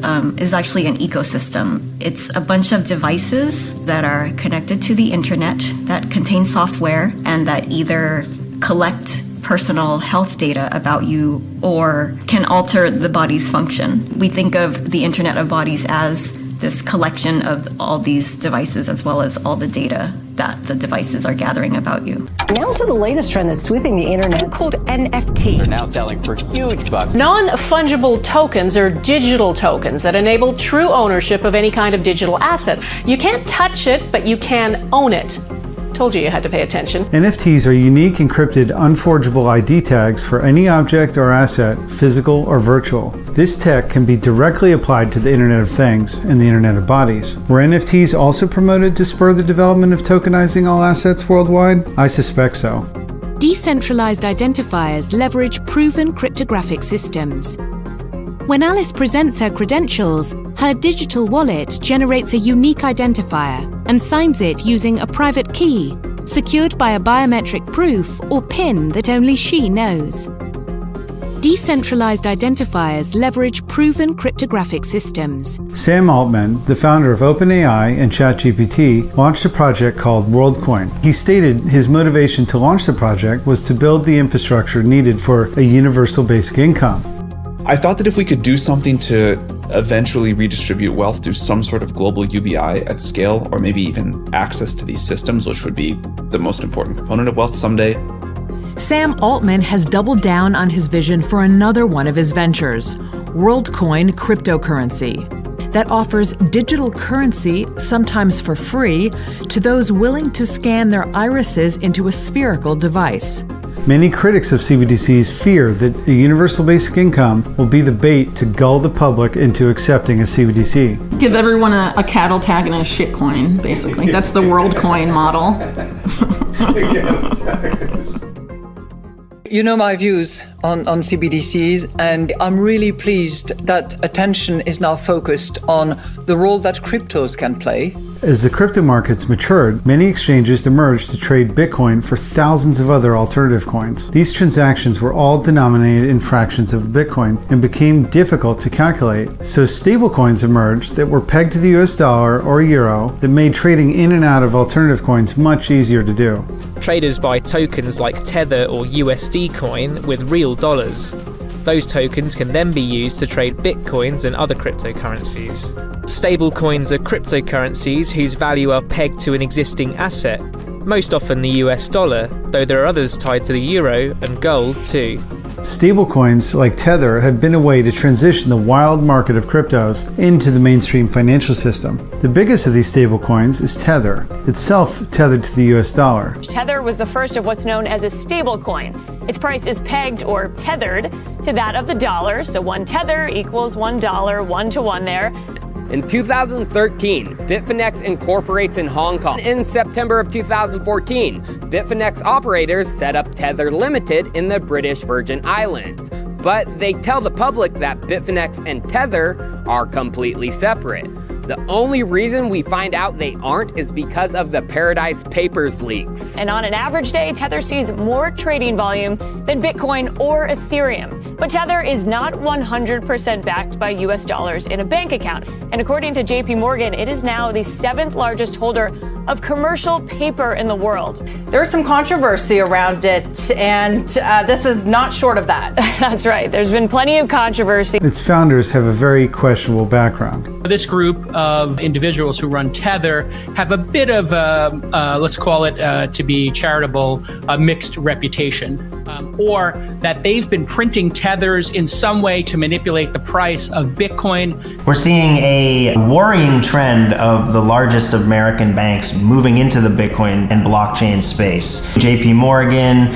[SPEAKER 35] actually an ecosystem. It's a bunch of devices that are connected to the Internet that contain software and that either collect personal health data about you or can alter the body's function. We think of the Internet of Bodies as this collection of all these devices as well as all the data that the devices are gathering about you.
[SPEAKER 4] Now to the latest trend that's sweeping the internet, called NFT.
[SPEAKER 36] They're now selling for huge bucks.
[SPEAKER 4] Non-fungible tokens are digital tokens that enable true ownership of any kind of digital assets. You can't touch it, but you can own it. Told you had to pay attention.
[SPEAKER 13] NFTs are unique encrypted unforgeable ID tags for any object or asset, physical or virtual. This tech can be directly applied to the Internet of Things and the Internet of Bodies. Were NFTs also promoted to spur the development of tokenizing all assets worldwide? I suspect so.
[SPEAKER 1] Decentralized identifiers leverage proven cryptographic systems. When Alice presents her credentials, her digital wallet generates a unique identifier and signs it using a private key, secured by a biometric proof or PIN that only she knows. Decentralized identifiers leverage proven cryptographic systems.
[SPEAKER 13] Sam Altman, the founder of OpenAI and ChatGPT, launched a project called WorldCoin. He stated his motivation to launch the project was to build the infrastructure needed for a universal basic income.
[SPEAKER 3] I thought that if we could do something to eventually redistribute wealth through some sort of global UBI at scale, or maybe even access to these systems, which would be the most important component of wealth someday.
[SPEAKER 6] Sam Altman has doubled down on his vision for another one of his ventures, WorldCoin cryptocurrency, that offers digital currency, sometimes for free, to those willing to scan their irises into a spherical device.
[SPEAKER 13] Many critics of CBDCs fear that a universal basic income will be the bait to gull the public into accepting a CBDC.
[SPEAKER 12] Give everyone a cattle tag and a shit coin, basically. That's the WorldCoin model.
[SPEAKER 16] You know my views on CBDCs, and I'm really pleased that attention is now focused on the role that cryptos can play.
[SPEAKER 13] As the crypto markets matured, many exchanges emerged to trade Bitcoin for thousands of other alternative coins. These transactions were all denominated in fractions of Bitcoin and became difficult to calculate. So stablecoins emerged that were pegged to the US dollar or euro that made trading in and out of alternative coins much easier to do.
[SPEAKER 17] Traders buy tokens like Tether or USD coin with real dollars. Those tokens can then be used to trade bitcoins and other cryptocurrencies. Stablecoins are cryptocurrencies whose value are pegged to an existing asset, most often the US dollar, though there are others tied to the euro and gold too.
[SPEAKER 13] Stablecoins like Tether have been a way to transition the wild market of cryptos into the mainstream financial system. The biggest of these stablecoins is Tether, itself tethered to the US dollar.
[SPEAKER 18] Tether was the first of what's known as a stablecoin. Its price is pegged or tethered to that of the dollar, so one tether equals $1, 1-to-1 there.
[SPEAKER 19] In 2013, Bitfinex incorporates in Hong Kong. In September of 2014, Bitfinex operators set up Tether Limited in the British Virgin Islands. But they tell the public that Bitfinex and Tether are completely separate. The only reason we find out they aren't is because of the Paradise Papers leaks.
[SPEAKER 18] And on an average day, Tether sees more trading volume than Bitcoin or Ethereum. But Tether is not 100% backed by US dollars in a bank account. And according to JP Morgan, it is now the 7th largest holder of commercial paper in the world.
[SPEAKER 21] There's some controversy around it, and this is not short of that.
[SPEAKER 18] That's right. There's been plenty of controversy.
[SPEAKER 13] Its founders have a very questionable background.
[SPEAKER 22] This group of individuals who run Tether have a bit of, let's call it, to be charitable, a mixed reputation. Or that they've been printing tethers in some way to manipulate the price of Bitcoin.
[SPEAKER 2] We're seeing a worrying trend of the largest American banks moving into the Bitcoin and blockchain space. JP Morgan,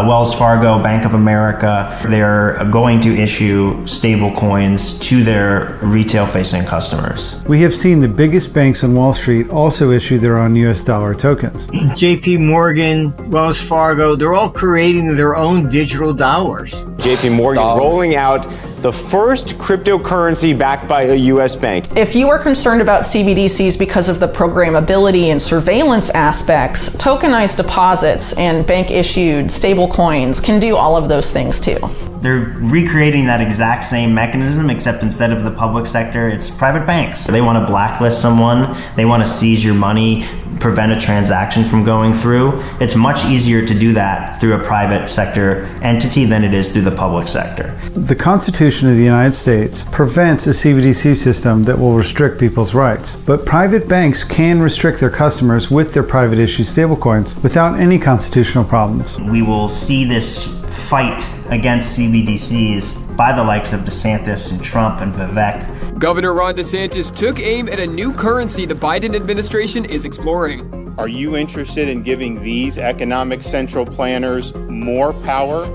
[SPEAKER 2] Wells Fargo, Bank of America, they're going to issue stable coins to their retail-facing customers.
[SPEAKER 13] We have seen the biggest banks on Wall Street also issue their own US dollar tokens.
[SPEAKER 24] JP Morgan, Wells Fargo, they're all creating their own digital dollars.
[SPEAKER 26] JP Morgan rolling out the first cryptocurrency backed by a US bank.
[SPEAKER 12] If you are concerned about CBDCs because of the programmability and surveillance aspects, tokenized deposits and bank-issued stablecoins can do all of those things too.
[SPEAKER 2] They're recreating that exact same mechanism, except instead of the public sector, it's private banks. They want to blacklist someone, they want to seize your money, prevent a transaction from going through. It's much easier to do that through a private sector entity than it is through the public sector.
[SPEAKER 13] The Constitution of the United States prevents a CBDC system that will restrict people's rights, but private banks can restrict their customers with their private issued stablecoins without any constitutional problems.
[SPEAKER 2] We will see this fight against CBDCs by the likes of DeSantis and Trump and Vivek.
[SPEAKER 27] Governor Ron DeSantis took aim at a new currency the Biden administration is exploring.
[SPEAKER 28] Are you interested in giving these economic central planners more power?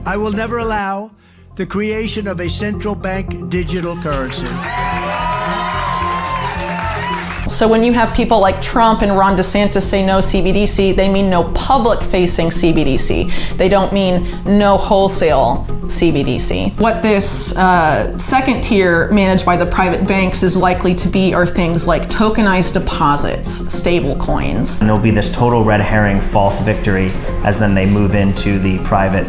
[SPEAKER 29] I will never allow the creation of a central bank digital currency.
[SPEAKER 12] So when you have people like Trump and Ron DeSantis say no CBDC, they mean no public-facing CBDC. They don't mean no wholesale CBDC. What this second tier managed by the private banks is likely to be are things like tokenized deposits, stable coins.
[SPEAKER 2] And there'll be this total red herring false victory as then they move into the private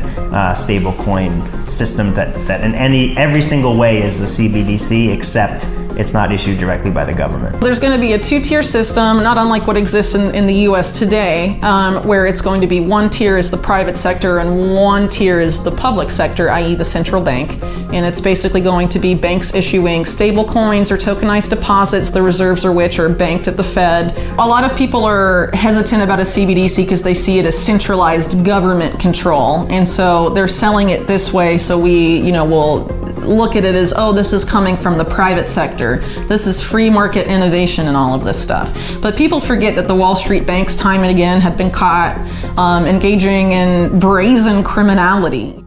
[SPEAKER 2] stablecoin system that in every single way is the CBDC, except it's not issued directly by the government.
[SPEAKER 12] There's going to be a two-tier system, not unlike what exists in the US today, where it's going to be one tier is the private sector and one tier is the public sector, i.e. the central bank. And it's basically going to be banks issuing stable coins or tokenized deposits, the reserves of which are banked at the Fed. A lot of people are hesitant about a CBDC because they see it as centralized government control. And so they're selling it this way, so we, will look at it as, oh, this is coming from the private sector. This is free market innovation and all of this stuff. But people forget that the Wall Street banks time and again have been caught engaging in brazen criminality.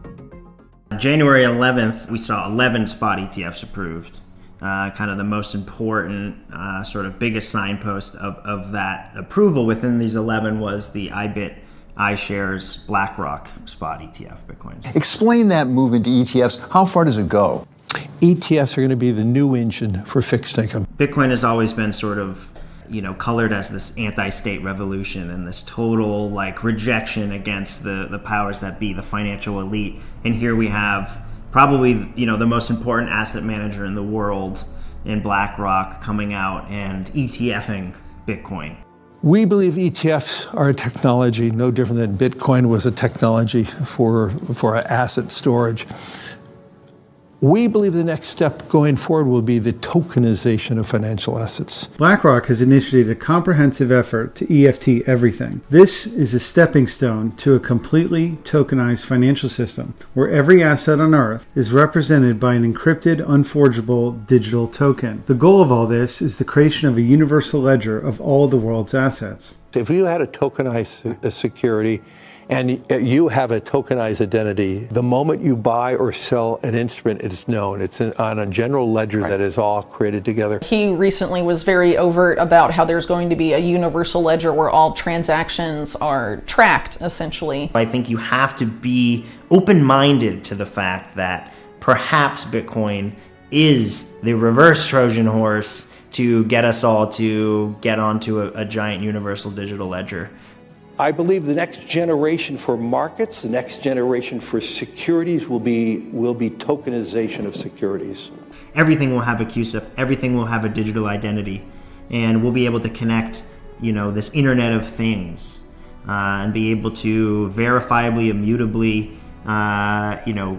[SPEAKER 2] January 11th, we saw 11 spot ETFs approved. Kind of the most important, sort of biggest signpost of that approval within these 11 was the iShares BlackRock spot ETF Bitcoins.
[SPEAKER 5] Explain that move into ETFs. How far does it go?
[SPEAKER 7] ETFs are going to be the new engine for fixed income.
[SPEAKER 2] Bitcoin has always been sort of, colored as this anti-state revolution and this total rejection against the powers that be, the financial elite. And here we have probably, the most important asset manager in the world in BlackRock coming out and ETFing Bitcoin.
[SPEAKER 7] We believe ETFs are a technology no different than Bitcoin was a technology for asset storage. We believe the next step going forward will be the tokenization of financial assets.
[SPEAKER 13] BlackRock has initiated a comprehensive effort to EFT everything. This is a stepping stone to a completely tokenized financial system where every asset on Earth is represented by an encrypted, unforgeable digital token. The goal of all this is the creation of a universal ledger of all the world's assets.
[SPEAKER 7] If you had a tokenized security, and you have a tokenized identity, the moment you buy or sell an instrument, it is known. It's on a general ledger that is all created together.
[SPEAKER 12] He recently was very overt about how there's going to be a universal ledger where all transactions are tracked, essentially.
[SPEAKER 2] I think you have to be open-minded to the fact that perhaps Bitcoin is the reverse Trojan horse to get us all to get onto a giant universal digital ledger.
[SPEAKER 7] I believe the next generation for markets, the next generation for securities will be tokenization of securities.
[SPEAKER 2] Everything will have a CUSIP, everything will have a digital identity, and we'll be able to connect, this Internet of Things, and be able to verifiably, immutably,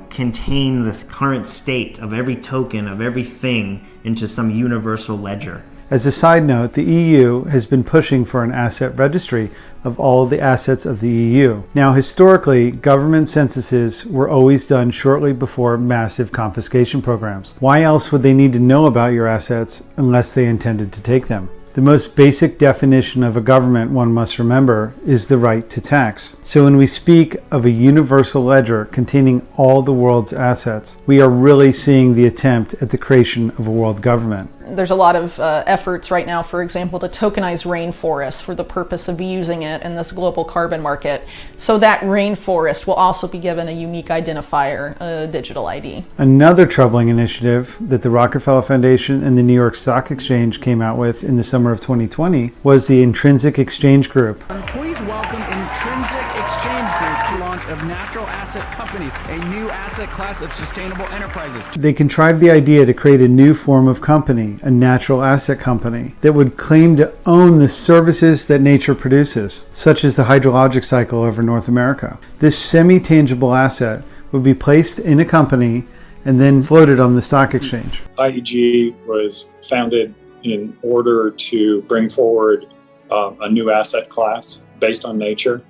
[SPEAKER 2] contain the current state of every token, of everything into some universal ledger.
[SPEAKER 13] As a side note, the EU has been pushing for an asset registry of all the assets of the EU. Now, historically, government censuses were always done shortly before massive confiscation programs. Why else would they need to know about your assets unless they intended to take them? The most basic definition of a government, one must remember, is the right to tax. So when we speak of a universal ledger containing all the world's assets, we are really seeing the attempt at the creation of a world government.
[SPEAKER 12] There's a lot of efforts right now, for example, to tokenize rainforests for the purpose of using it in this global carbon market. So that rainforest will also be given a unique identifier, a digital ID.
[SPEAKER 13] Another troubling initiative that the Rockefeller Foundation and the New York Stock Exchange came out with in the summer of 2020 was the Intrinsic Exchange Group.
[SPEAKER 29] Please welcome Intrinsic Exchange Group to launch of natural asset companies, a new asset class of sustainable enterprises.
[SPEAKER 13] They contrived the idea to create a new form of company, a natural asset company, that would claim to own the services that nature produces, such as the hydrologic cycle over North America. This semi-tangible asset would be placed in a company and then floated on the stock exchange.
[SPEAKER 8] IEG was founded in order to bring forward a new asset class based on nature,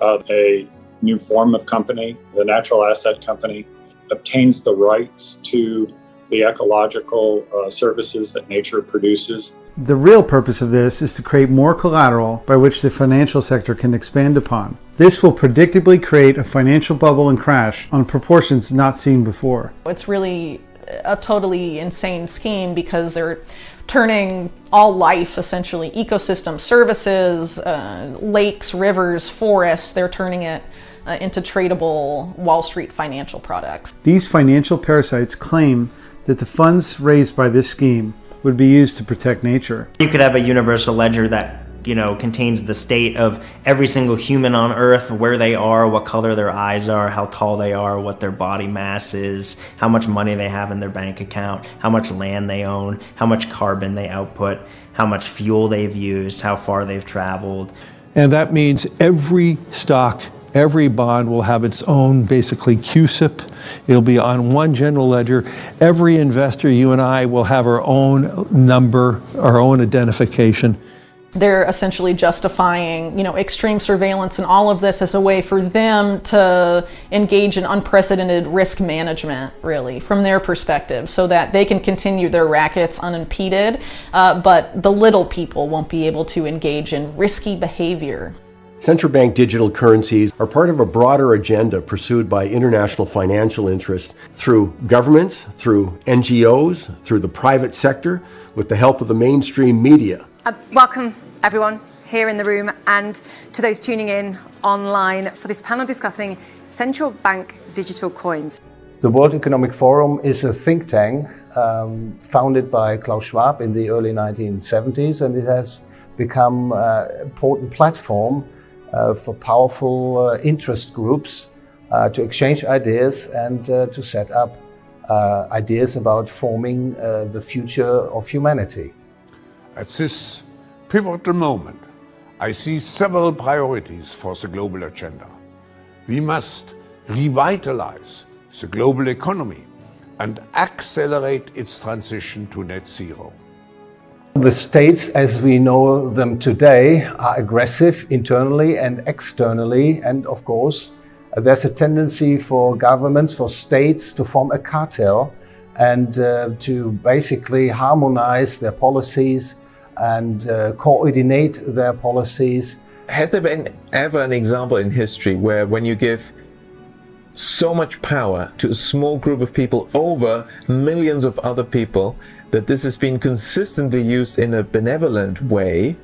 [SPEAKER 8] a new form of company. The natural asset company obtains the rights to the ecological services that nature produces.
[SPEAKER 13] The real purpose of this is to create more collateral by which the financial sector can expand upon. This will predictably create a financial bubble and crash on proportions not seen before.
[SPEAKER 12] It's really a totally insane scheme because they're turning all life, essentially, ecosystem services, lakes, rivers, forests, they're turning it into tradable Wall Street financial products.
[SPEAKER 13] These financial parasites claim that the funds raised by this scheme would be used to protect nature.
[SPEAKER 2] You could have a universal ledger that contains the state of every single human on Earth, where they are, what color their eyes are, how tall they are, what their body mass is, how much money they have in their bank account, how much land they own, how much carbon they output, how much fuel they've used, how far they've traveled.
[SPEAKER 7] And that means every stock, every bond will have its own, basically, CUSIP. It'll be on one general ledger. Every investor, you and I, will have our own number, our own identification.
[SPEAKER 12] They're essentially justifying, extreme surveillance and all of this as a way for them to engage in unprecedented risk management, really, from their perspective, so that they can continue their rackets unimpeded, but the little people won't be able to engage in risky behavior.
[SPEAKER 4] Central bank digital currencies are part of a broader agenda pursued by international financial interests through governments, through NGOs, through the private sector, with the help of the mainstream media.
[SPEAKER 9] Welcome, everyone, here in the room and to those tuning in online for this panel discussing central bank digital coins.
[SPEAKER 10] The World Economic Forum is a think tank founded by Klaus Schwab in the early 1970s, and it has become an important platform for powerful interest groups to exchange ideas and to set up ideas about forming the future of humanity.
[SPEAKER 11] At this pivotal moment, I see several priorities for the global agenda. We must revitalize the global economy and accelerate its transition to net zero.
[SPEAKER 10] The states as we know them today are aggressive internally and externally, and of course there's a tendency for governments, for states to form a cartel and to basically harmonize their policies and coordinate their policies.
[SPEAKER 14] Has there been ever an example in history where when you give so much power to a small group of people over millions of other people, that this has been consistently used in a benevolent way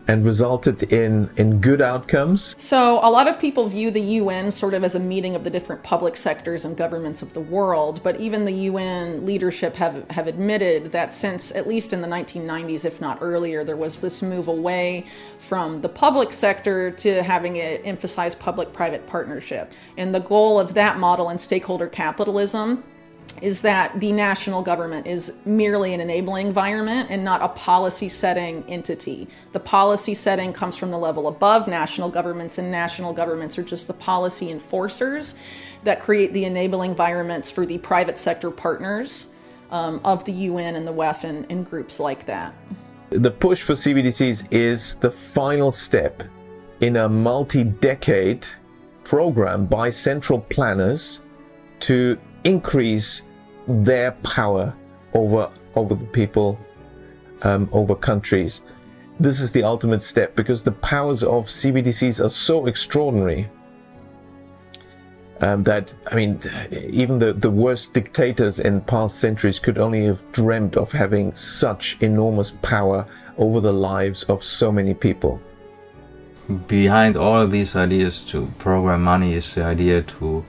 [SPEAKER 14] and resulted in good outcomes?
[SPEAKER 12] So a lot of people view the UN sort of as a meeting of the different public sectors and governments of the world, but even the UN leadership have admitted that since at least in the 1990s, if not earlier, there was this move away from the public sector to having it emphasize public-private partnership. And the goal of that model in stakeholder capitalism is that the national government is merely an enabling environment and not a policy-setting entity. The policy setting comes from the level above national governments, and national governments are just the policy enforcers that create the enabling environments for the private sector partners of the UN and the WEF and groups like that.
[SPEAKER 14] The push for CBDCs is the final step in a multi-decade program by central planners to increase their power over the people, over countries. This is the ultimate step because the powers of CBDCs are so extraordinary that, I mean, even the worst dictators in past centuries could only have dreamt of having such enormous power over the lives of so many people.
[SPEAKER 15] Behind all of these ideas to program money is the idea to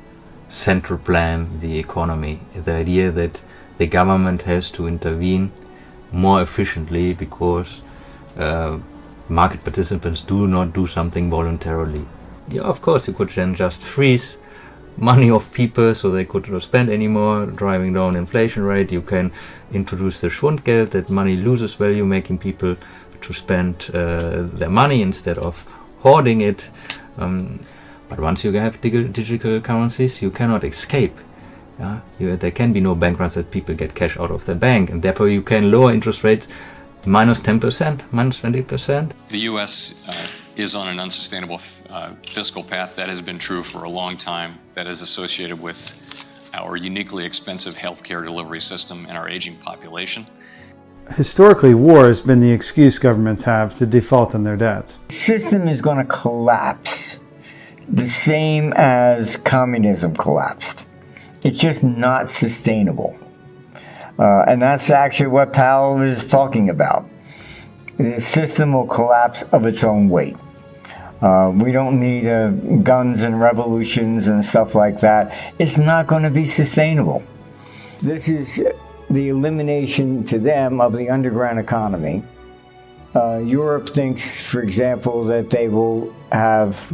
[SPEAKER 15] central plan the economy, the idea that the government has to intervene more efficiently because market participants do not do something voluntarily. Yeah, of course, you could then just freeze money of people so they could not spend anymore, driving down inflation rate. You can introduce the Schwundgeld, that money loses value, making people to spend their money instead of hoarding it. But once you have digital currencies, you cannot escape. Yeah? There can be no bank runs that people get cash out of the bank, and therefore you can lower interest rates minus 10%, minus 20%.
[SPEAKER 20] The U.S. Is on an unsustainable fiscal path. That has been true for a long time. That is associated with our uniquely expensive healthcare delivery system and our aging population.
[SPEAKER 13] Historically, war has been the excuse governments have to default on their debts.
[SPEAKER 24] The system is going to collapse. The same as communism collapsed. It's just not sustainable. And that's actually what Powell is talking about. The system will collapse of its own weight. We don't need guns and revolutions and stuff like that. It's not going to be sustainable. This is the elimination to them of the underground economy. Europe thinks, for example, that they will have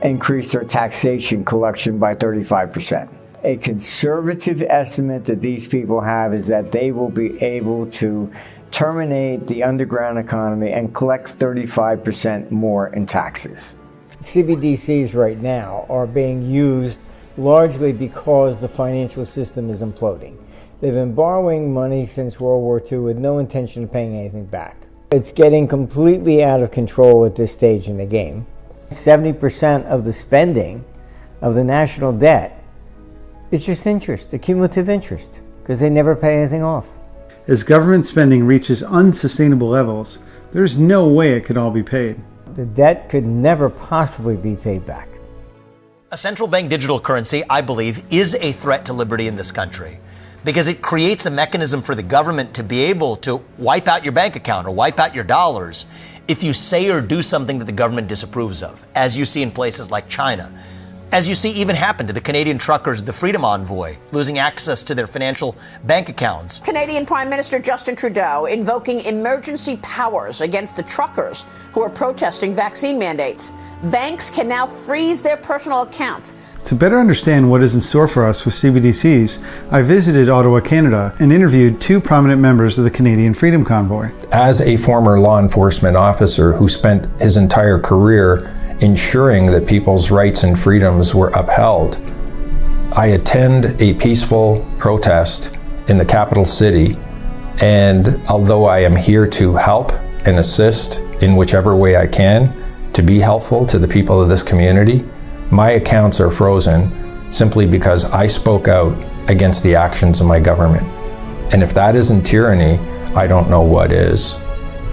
[SPEAKER 24] increased their taxation collection by 35%. A conservative estimate that these people have is that they will be able to terminate the underground economy and collect 35% more in taxes. CBDCs right now are being used largely because the financial system is imploding. They've been borrowing money since World War II with no intention of paying anything back. It's getting completely out of control at this stage in the game. 70% of the spending of the national debt is just interest, accumulative interest, because they never pay anything off.
[SPEAKER 13] As government spending reaches unsustainable levels, there's no way it could all be paid.
[SPEAKER 24] The debt could never possibly be paid back.
[SPEAKER 1] A central bank digital currency, I believe, is a threat to liberty in this country because it creates a mechanism for the government to be able to wipe out your bank account or wipe out your dollars if you say or do something that the government disapproves of, as you see in places like China. As you see even happen to the Canadian truckers, the Freedom Envoy, losing access to their financial bank accounts.
[SPEAKER 3] Canadian Prime Minister Justin Trudeau invoking emergency powers against the truckers who are protesting vaccine mandates. Banks can now freeze their personal accounts.
[SPEAKER 13] To better understand what is in store for us with CBDCs, I visited Ottawa, Canada, and interviewed two prominent members of the Canadian Freedom Convoy.
[SPEAKER 6] As a former law enforcement officer who spent his entire career ensuring that people's rights and freedoms were upheld, I attend a peaceful protest in the capital city, and although I am here to help and assist in whichever way I can to be helpful to the people of this community, my accounts are frozen simply because I spoke out against the actions of my government. And if that isn't tyranny, I don't know what is.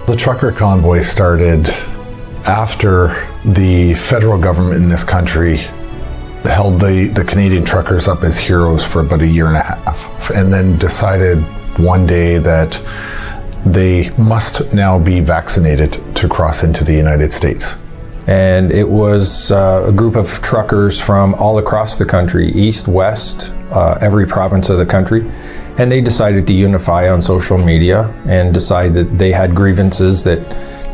[SPEAKER 16] The trucker convoy started after the federal government in this country held the Canadian truckers up as heroes for about a year and a half, and then decided one day that they must now be vaccinated to cross into the United States.
[SPEAKER 6] And it was a group of truckers from all across the country, east, west, every province of the country. And they decided to unify on social media and decide that they had grievances that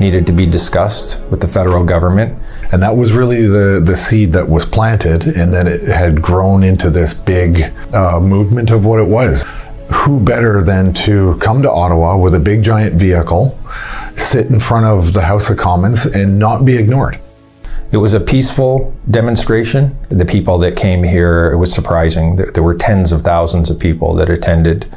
[SPEAKER 6] needed to be discussed with the federal government.
[SPEAKER 16] And that was really the seed that was planted, and then it had grown into this big movement of what it was. Who better than to come to Ottawa with a big giant vehicle, sit in front of the House of Commons and not be ignored?
[SPEAKER 6] It was a peaceful demonstration. The people that came here, it was surprising. There were tens of thousands of people that attended.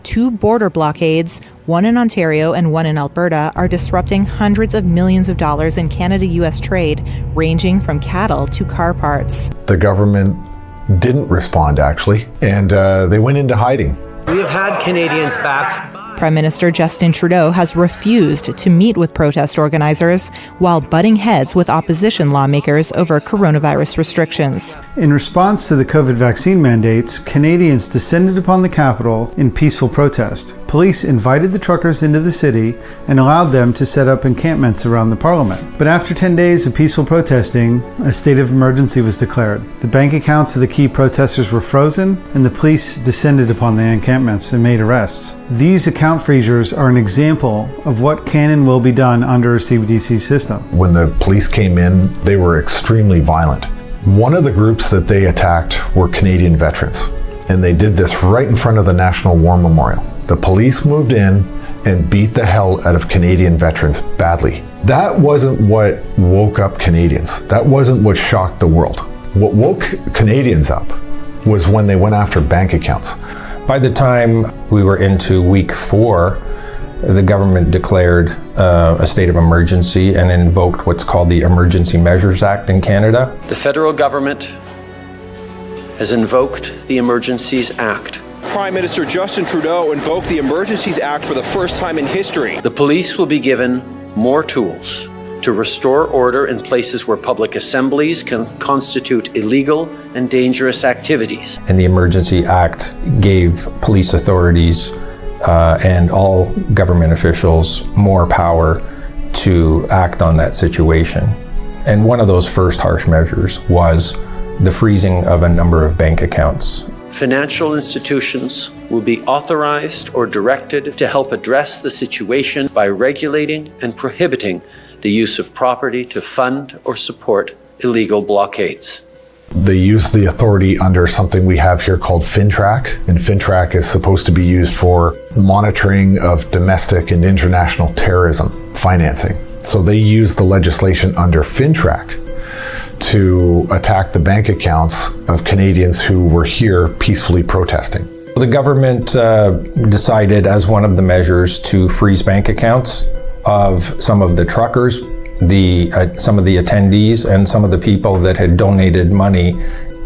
[SPEAKER 17] 2 border blockades, one in Ontario and one in Alberta, are disrupting hundreds of millions of dollars in Canada-US trade, ranging from cattle to car parts.
[SPEAKER 16] The government didn't respond, actually, and they went into hiding.
[SPEAKER 19] We have had Canadians back.
[SPEAKER 17] Prime Minister Justin Trudeau has refused to meet with protest organizers while butting heads with opposition lawmakers over coronavirus restrictions.
[SPEAKER 13] In response to the COVID vaccine mandates, Canadians descended upon the Capitol in peaceful protest. Police invited the truckers into the city and allowed them to set up encampments around the Parliament. But after 10 days of peaceful protesting, a state of emergency was declared. The bank accounts of the key protesters were frozen, and the police descended upon the encampments and made arrests. These account freezers are an example of what can and will be done under a CBDC system.
[SPEAKER 16] When the police came in, they were extremely violent. One of the groups that they attacked were Canadian veterans, and they did this right in front of the National War Memorial. The police moved in and beat the hell out of Canadian veterans badly. That wasn't what woke up Canadians. That wasn't what shocked the world. What woke Canadians up was when they went after bank accounts.
[SPEAKER 6] By the time we were into week 4, the government declared a state of emergency and invoked what's called the Emergency Measures Act in Canada.
[SPEAKER 19] The federal government has invoked the Emergencies Act.
[SPEAKER 21] Prime Minister Justin Trudeau invoked the Emergencies Act for the first time in history.
[SPEAKER 19] The police will be given more tools to restore order in places where public assemblies can constitute illegal and dangerous activities.
[SPEAKER 6] And the Emergency Act gave police authorities and all government officials more power to act on that situation. And one of those first harsh measures was the freezing of a number of bank accounts.
[SPEAKER 19] Financial institutions will be authorized or directed to help address the situation by regulating and prohibiting the use of property to fund or support illegal blockades.
[SPEAKER 16] They use the authority under something we have here called FinTrack, and FinTrack is supposed to be used for monitoring of domestic and international terrorism financing. So they use the legislation under FinTrack to attack the bank accounts of Canadians who were here peacefully protesting.
[SPEAKER 6] The government decided as one of the measures to freeze bank accounts of some of the truckers, some of the attendees, and some of the people that had donated money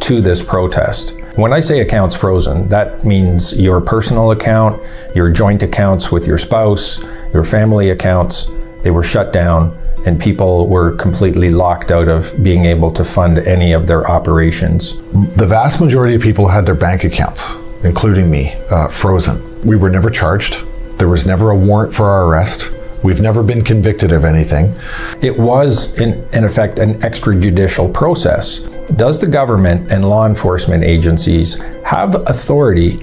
[SPEAKER 6] to this protest. When I say accounts frozen, that means your personal account, your joint accounts with your spouse, your family accounts, they were shut down, and people were completely locked out of being able to fund any of their operations.
[SPEAKER 16] The vast majority of people had their bank accounts, including me, frozen. We were never charged. There was never a warrant for our arrest. We've never been convicted of anything.
[SPEAKER 6] It was, in effect, an extrajudicial process. Does the government and law enforcement agencies have authority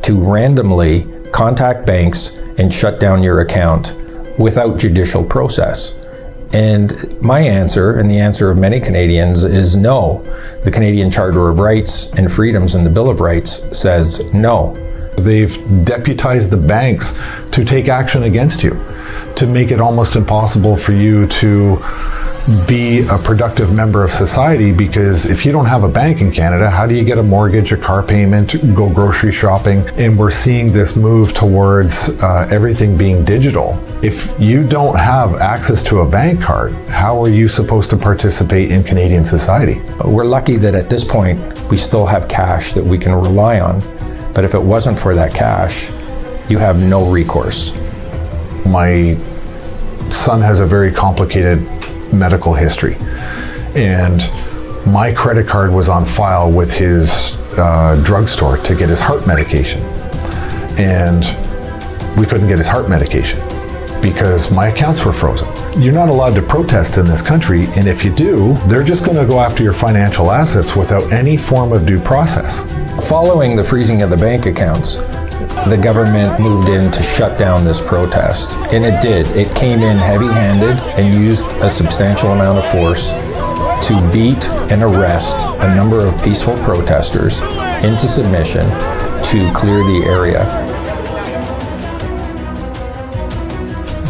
[SPEAKER 6] to randomly contact banks and shut down your account without judicial process? And my answer, and the answer of many Canadians, is no. The Canadian Charter of Rights and Freedoms and the Bill of Rights says no.
[SPEAKER 16] They've deputized the banks to take action against you, to make it almost impossible for you to be a productive member of society, because if you don't have a bank in Canada, how do you get a mortgage, a car payment, go grocery shopping? And we're seeing this move towards everything being digital. If you don't have access to a bank card, how are you supposed to participate in Canadian society?
[SPEAKER 6] We're lucky that at this point we still have cash that we can rely on. But if it wasn't for that cash, you have no recourse.
[SPEAKER 16] My son has a very complicated medical history, and my credit card was on file with his drugstore to get his heart medication, and we couldn't get his heart medication because my accounts were frozen. You're not allowed to protest in this country, and if you do, they're just going to go after your financial assets without any form of due process.
[SPEAKER 6] Following the freezing of the bank accounts, the government moved in to shut down this protest. And it did. It came in heavy-handed and used a substantial amount of force to beat and arrest a number of peaceful protesters into submission to clear the area.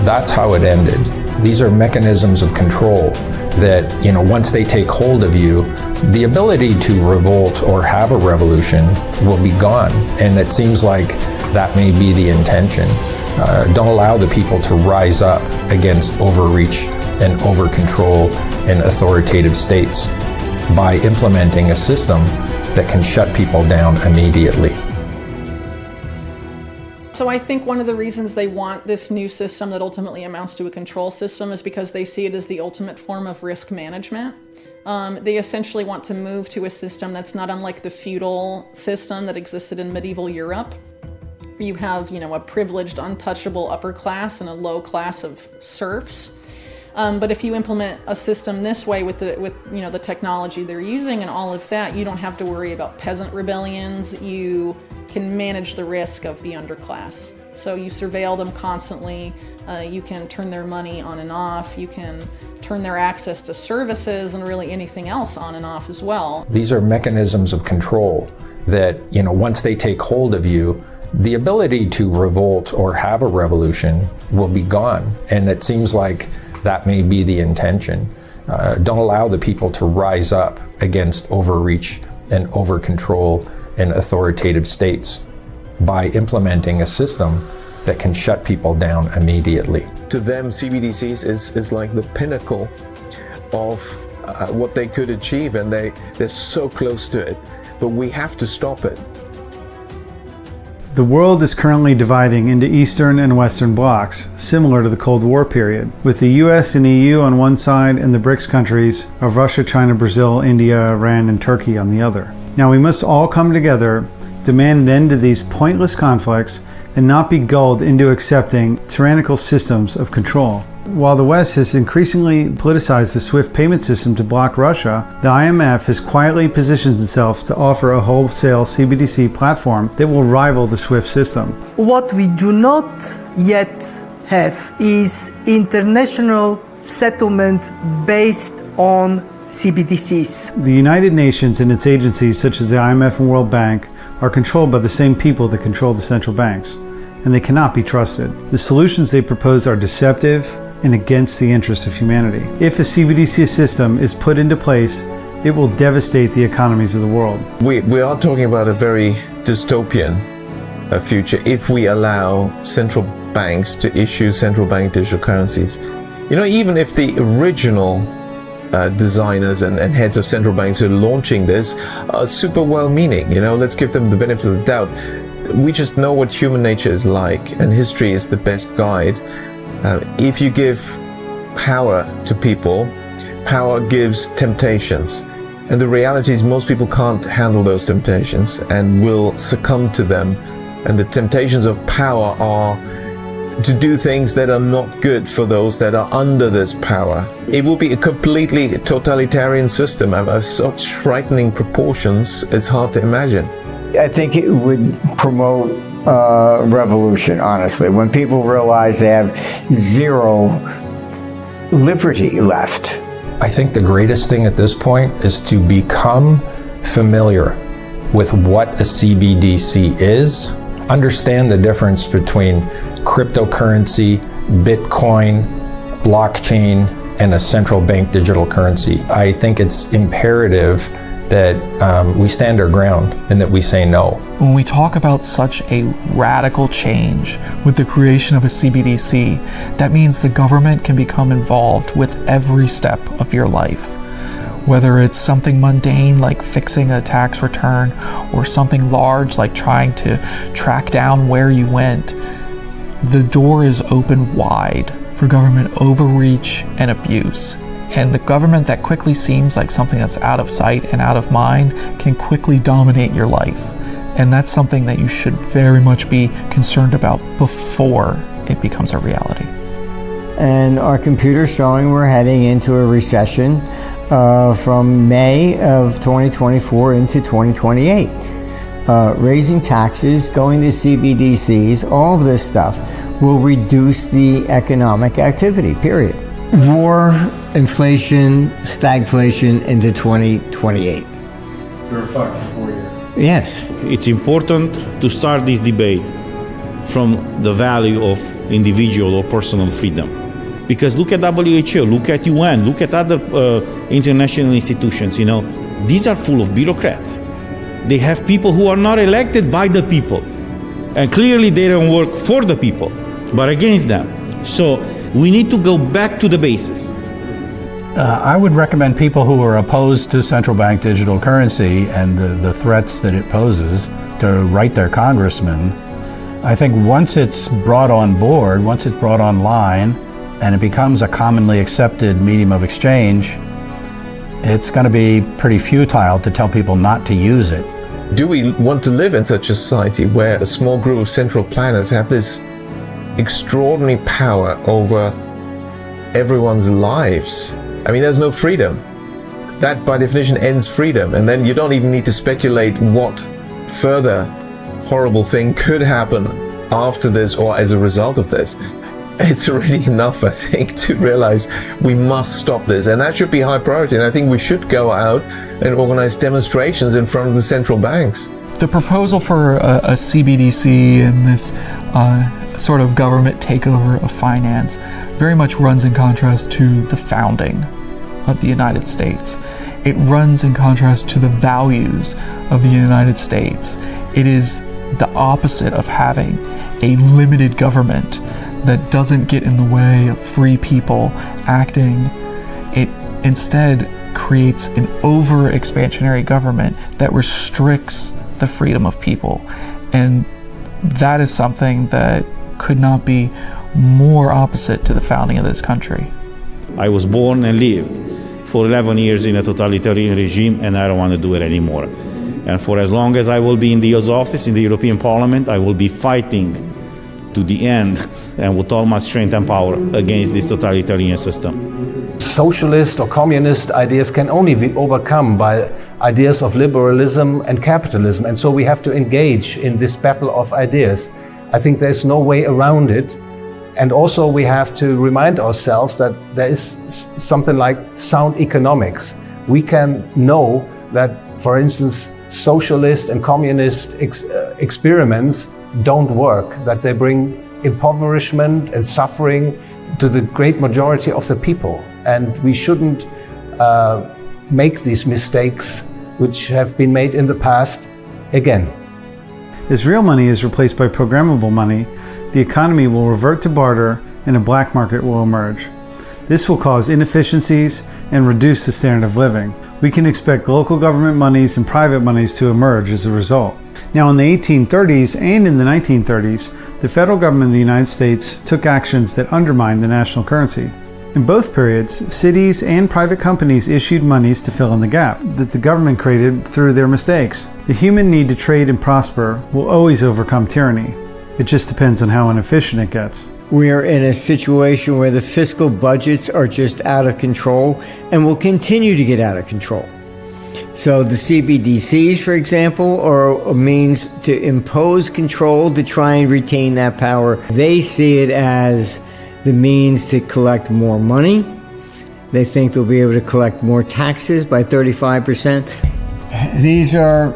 [SPEAKER 6] That's how it ended. These are mechanisms of control that, once they take hold of you, the ability to revolt or have a revolution will be gone. And it seems like that may be the intention. Don't allow the people to rise up against overreach and over-control and authoritative states by implementing a system that can shut people down immediately.
[SPEAKER 12] So I think one of the reasons they want this new system that ultimately amounts to a control system is because they see it as the ultimate form of risk management. They essentially want to move to a system that's not unlike the feudal system that existed in medieval Europe. You have, a privileged, untouchable upper class and a low class of serfs. But if you implement a system this way with the technology they're using and all of that, you don't have to worry about peasant rebellions. You can manage the risk of the underclass. So you surveil them constantly. You can turn their money on and off. You can turn their access to services and really anything else on and off as well.
[SPEAKER 6] These are mechanisms of control that, once they take hold of you, the ability to revolt or have a revolution will be gone. And it seems like that may be the intention. Don't allow the people to rise up against overreach and over-control and authoritative states by implementing a system that can shut people down immediately.
[SPEAKER 14] To them, CBDCs is like the pinnacle of what they could achieve, and they're so close to it. But we have to stop it.
[SPEAKER 13] The world is currently dividing into Eastern and Western blocs, similar to the Cold War period, with the US and EU on one side and the BRICS countries of Russia, China, Brazil, India, Iran, and Turkey on the other. Now we must all come together, demand an end to these pointless conflicts, and not be gulled into accepting tyrannical systems of control. While the West has increasingly politicized the SWIFT payment system to block Russia, the IMF has quietly positioned itself to offer a wholesale CBDC platform that will rival the SWIFT system.
[SPEAKER 5] What we do not yet have is international settlement based on CBDCs.
[SPEAKER 13] The United Nations and its agencies such as the IMF and World Bank are controlled by the same people that control the central banks, and they cannot be trusted. The solutions they propose are deceptive and against the interests of humanity. If a CBDC system is put into place, it will devastate the economies of the world.
[SPEAKER 14] We are talking about a very dystopian future if we allow central banks to issue central bank digital currencies. You know, even if the original designers and heads of central banks who are launching this are super well-meaning, you know, let's give them the benefit of the doubt. We just know what human nature is like, and history is the best guide. If you give power to people, power gives temptations. And the reality is most people can't handle those temptations and will succumb to them. And the temptations of power are to do things that are not good for those that are under this power. It will be a completely totalitarian system of such frightening proportions, it's hard to imagine.
[SPEAKER 24] I think it would promote revolution, honestly, when people realize they have zero liberty left.
[SPEAKER 6] I think the greatest thing at this point is to become familiar with what a CBDC is, understand the difference between cryptocurrency, Bitcoin, blockchain, and a central bank digital currency. I think it's imperative that we stand our ground and that we say no.
[SPEAKER 18] When we talk about such a radical change with the creation of a CBDC, that means the government can become involved with every step of your life. Whether it's something mundane like fixing a tax return or something large like trying to track down where you went, the door is open wide for government overreach and abuse. And the government that quickly seems like something that's out of sight and out of mind can quickly dominate your life. And that's something that you should very much be concerned about before it becomes a reality.
[SPEAKER 24] And our computer's showing we're heading into a recession from May of 2024 into 2028. Raising taxes, going to CBDCs, all of this stuff will reduce the economic activity, period. War, inflation, stagflation into 2028.
[SPEAKER 13] So we're fucked for 4 years.
[SPEAKER 24] Yes.
[SPEAKER 22] It's important to start this debate from the value of individual or personal freedom. Because look at WHO, look at UN, look at other international institutions, you know, these are full of bureaucrats. They have people who are not elected by the people. And clearly they don't work for the people, but against them. So we need to go back to the basis.
[SPEAKER 23] I would recommend people who are opposed to central bank digital currency and the threats that it poses to write their congressman. I think once it's brought on board, once it's brought online, and it becomes a commonly accepted medium of exchange, it's going to be pretty futile to tell people not to use it.
[SPEAKER 14] Do we want to live in such a society where a small group of central planners have this extraordinary power over everyone's lives? I mean, there's no freedom. That by definition ends freedom, and then you don't even need to speculate what further horrible thing could happen after this or as a result of this. It's already enough, I think, to realize we must stop this, and that should be high priority. And I think we should go out and organize demonstrations in front of the central banks.
[SPEAKER 18] The proposal for a CBDC and this sort of government takeover of finance very much runs in contrast to the founding of the United States. It runs in contrast to the values of the United States. It is the opposite of having a limited government that doesn't get in the way of free people acting. It instead creates an over-expansionary government that restricts the freedom of people. And That is something that could not be more opposite to the founding of this country.
[SPEAKER 22] I was born and lived for 11 years in a totalitarian regime, and I don't want to do it anymore. And for as long as I will be in the EU's office, in the European Parliament, I will be fighting to the end and with all my strength and power against this totalitarian system.
[SPEAKER 10] Socialist or communist ideas can only be overcome by ideas of liberalism and capitalism, and so we have to engage in this battle of ideas. I think there's no way around it. And also we have to remind ourselves that there is something like sound economics. We can know that, for instance, socialist and communist experiments don't work, that they bring impoverishment and suffering to the great majority of the people. And we shouldn't make these mistakes which have been made in the past again.
[SPEAKER 13] As real money is replaced by programmable money, the economy will revert to barter and a black market will emerge. This will cause inefficiencies and reduce the standard of living. We can expect local government monies and private monies to emerge as a result. Now, in the 1830s and in the 1930s, the federal government of the United States took actions that undermined the national currency. In both periods, cities and private companies issued monies to fill in the gap that the government created through their mistakes. The human need to trade and prosper will always overcome tyranny. It just depends on how inefficient it gets.
[SPEAKER 24] We are in a situation where the fiscal budgets are just out of control and will continue to get out of control. So the CBDCs, for example, are a means to impose control to try and retain that power. They see it as the means to collect more money. They think they'll be able to collect more taxes by 35%. These are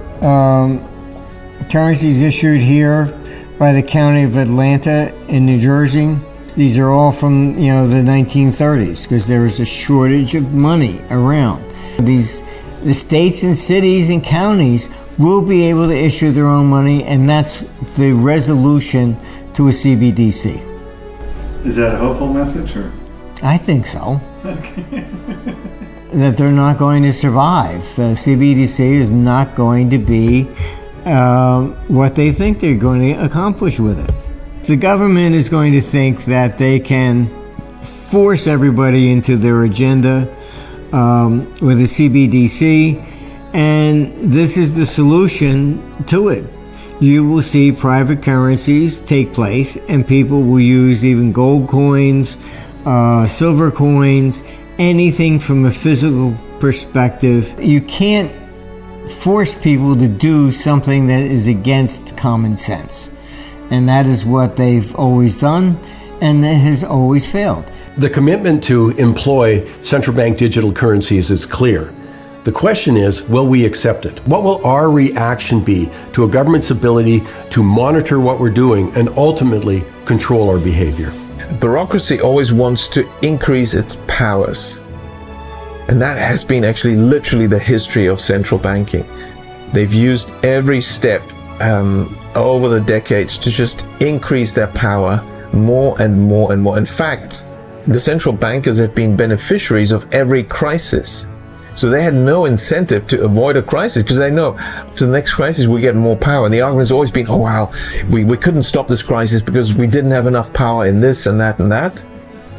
[SPEAKER 24] currencies issued here by the County of Atlanta in New Jersey. These are all from the 1930s because there was a shortage of money around. The states and cities and counties will be able to issue their own money, and that's the resolution to a CBDC.
[SPEAKER 13] Is that a hopeful message, or?
[SPEAKER 24] I think so.
[SPEAKER 13] Okay.
[SPEAKER 24] That they're not going to survive. CBDC is not going to be what they think they're going to accomplish with it. The government is going to think that they can force everybody into their agenda with a CBDC, and this is the solution to it. You will see private currencies take place, and people will use even gold coins, silver coins, anything from a physical perspective. You can't force people to do something that is against common sense. And that is what they've always done, and that has always failed.
[SPEAKER 2] The commitment to employ central bank digital currencies is clear. The question is, will we accept it? What will our reaction be to a government's ability to monitor what we're doing and ultimately control our behavior?
[SPEAKER 14] Bureaucracy always wants to increase its powers. And that has been actually literally the history of central banking. They've used every step over the decades to just increase their power more and more and more. In fact, the central bankers have been beneficiaries of every crisis. So they had no incentive to avoid a crisis because they know to the next crisis we get more power. And the argument has always been, oh wow, we couldn't stop this crisis because we didn't have enough power in this and that and that.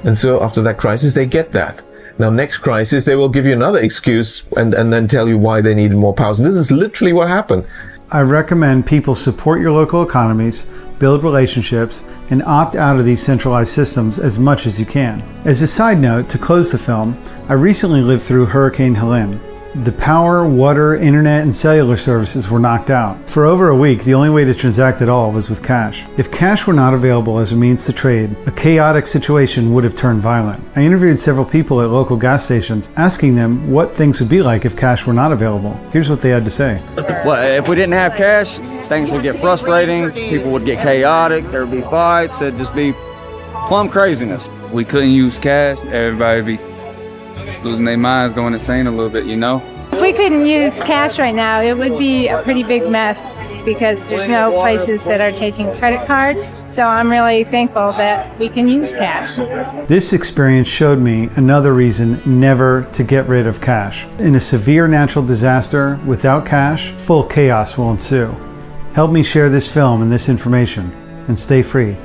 [SPEAKER 14] And so after that crisis, they get that. Now, next crisis, they will give you another excuse and then tell you why they needed more power. So this is literally what happened.
[SPEAKER 13] I recommend people support your local economies, build relationships, and opt out of these centralized systems as much as you can. As a side note, to close the film, I recently lived through Hurricane Helene. The power, water, internet, and cellular services were knocked out. For over a week, the only way to transact at all was with cash. If cash were not available as a means to trade, a chaotic situation would have turned violent. I interviewed several people at local gas stations, asking them what things would be like if cash were not available. Here's what they had to say.
[SPEAKER 4] Well, if we didn't have cash, things would get frustrating, people would get chaotic, there would be fights, it'd just be plumb craziness.
[SPEAKER 7] We couldn't use cash, everybody would be losing their minds, going insane a little bit,
[SPEAKER 8] If we couldn't use cash right now, it would be a pretty big mess because there's no places that are taking credit cards. So I'm really thankful that we can use cash.
[SPEAKER 13] This experience showed me another reason never to get rid of cash. In a severe natural disaster, without cash, full chaos will ensue. Help me share this film and this information, and stay free.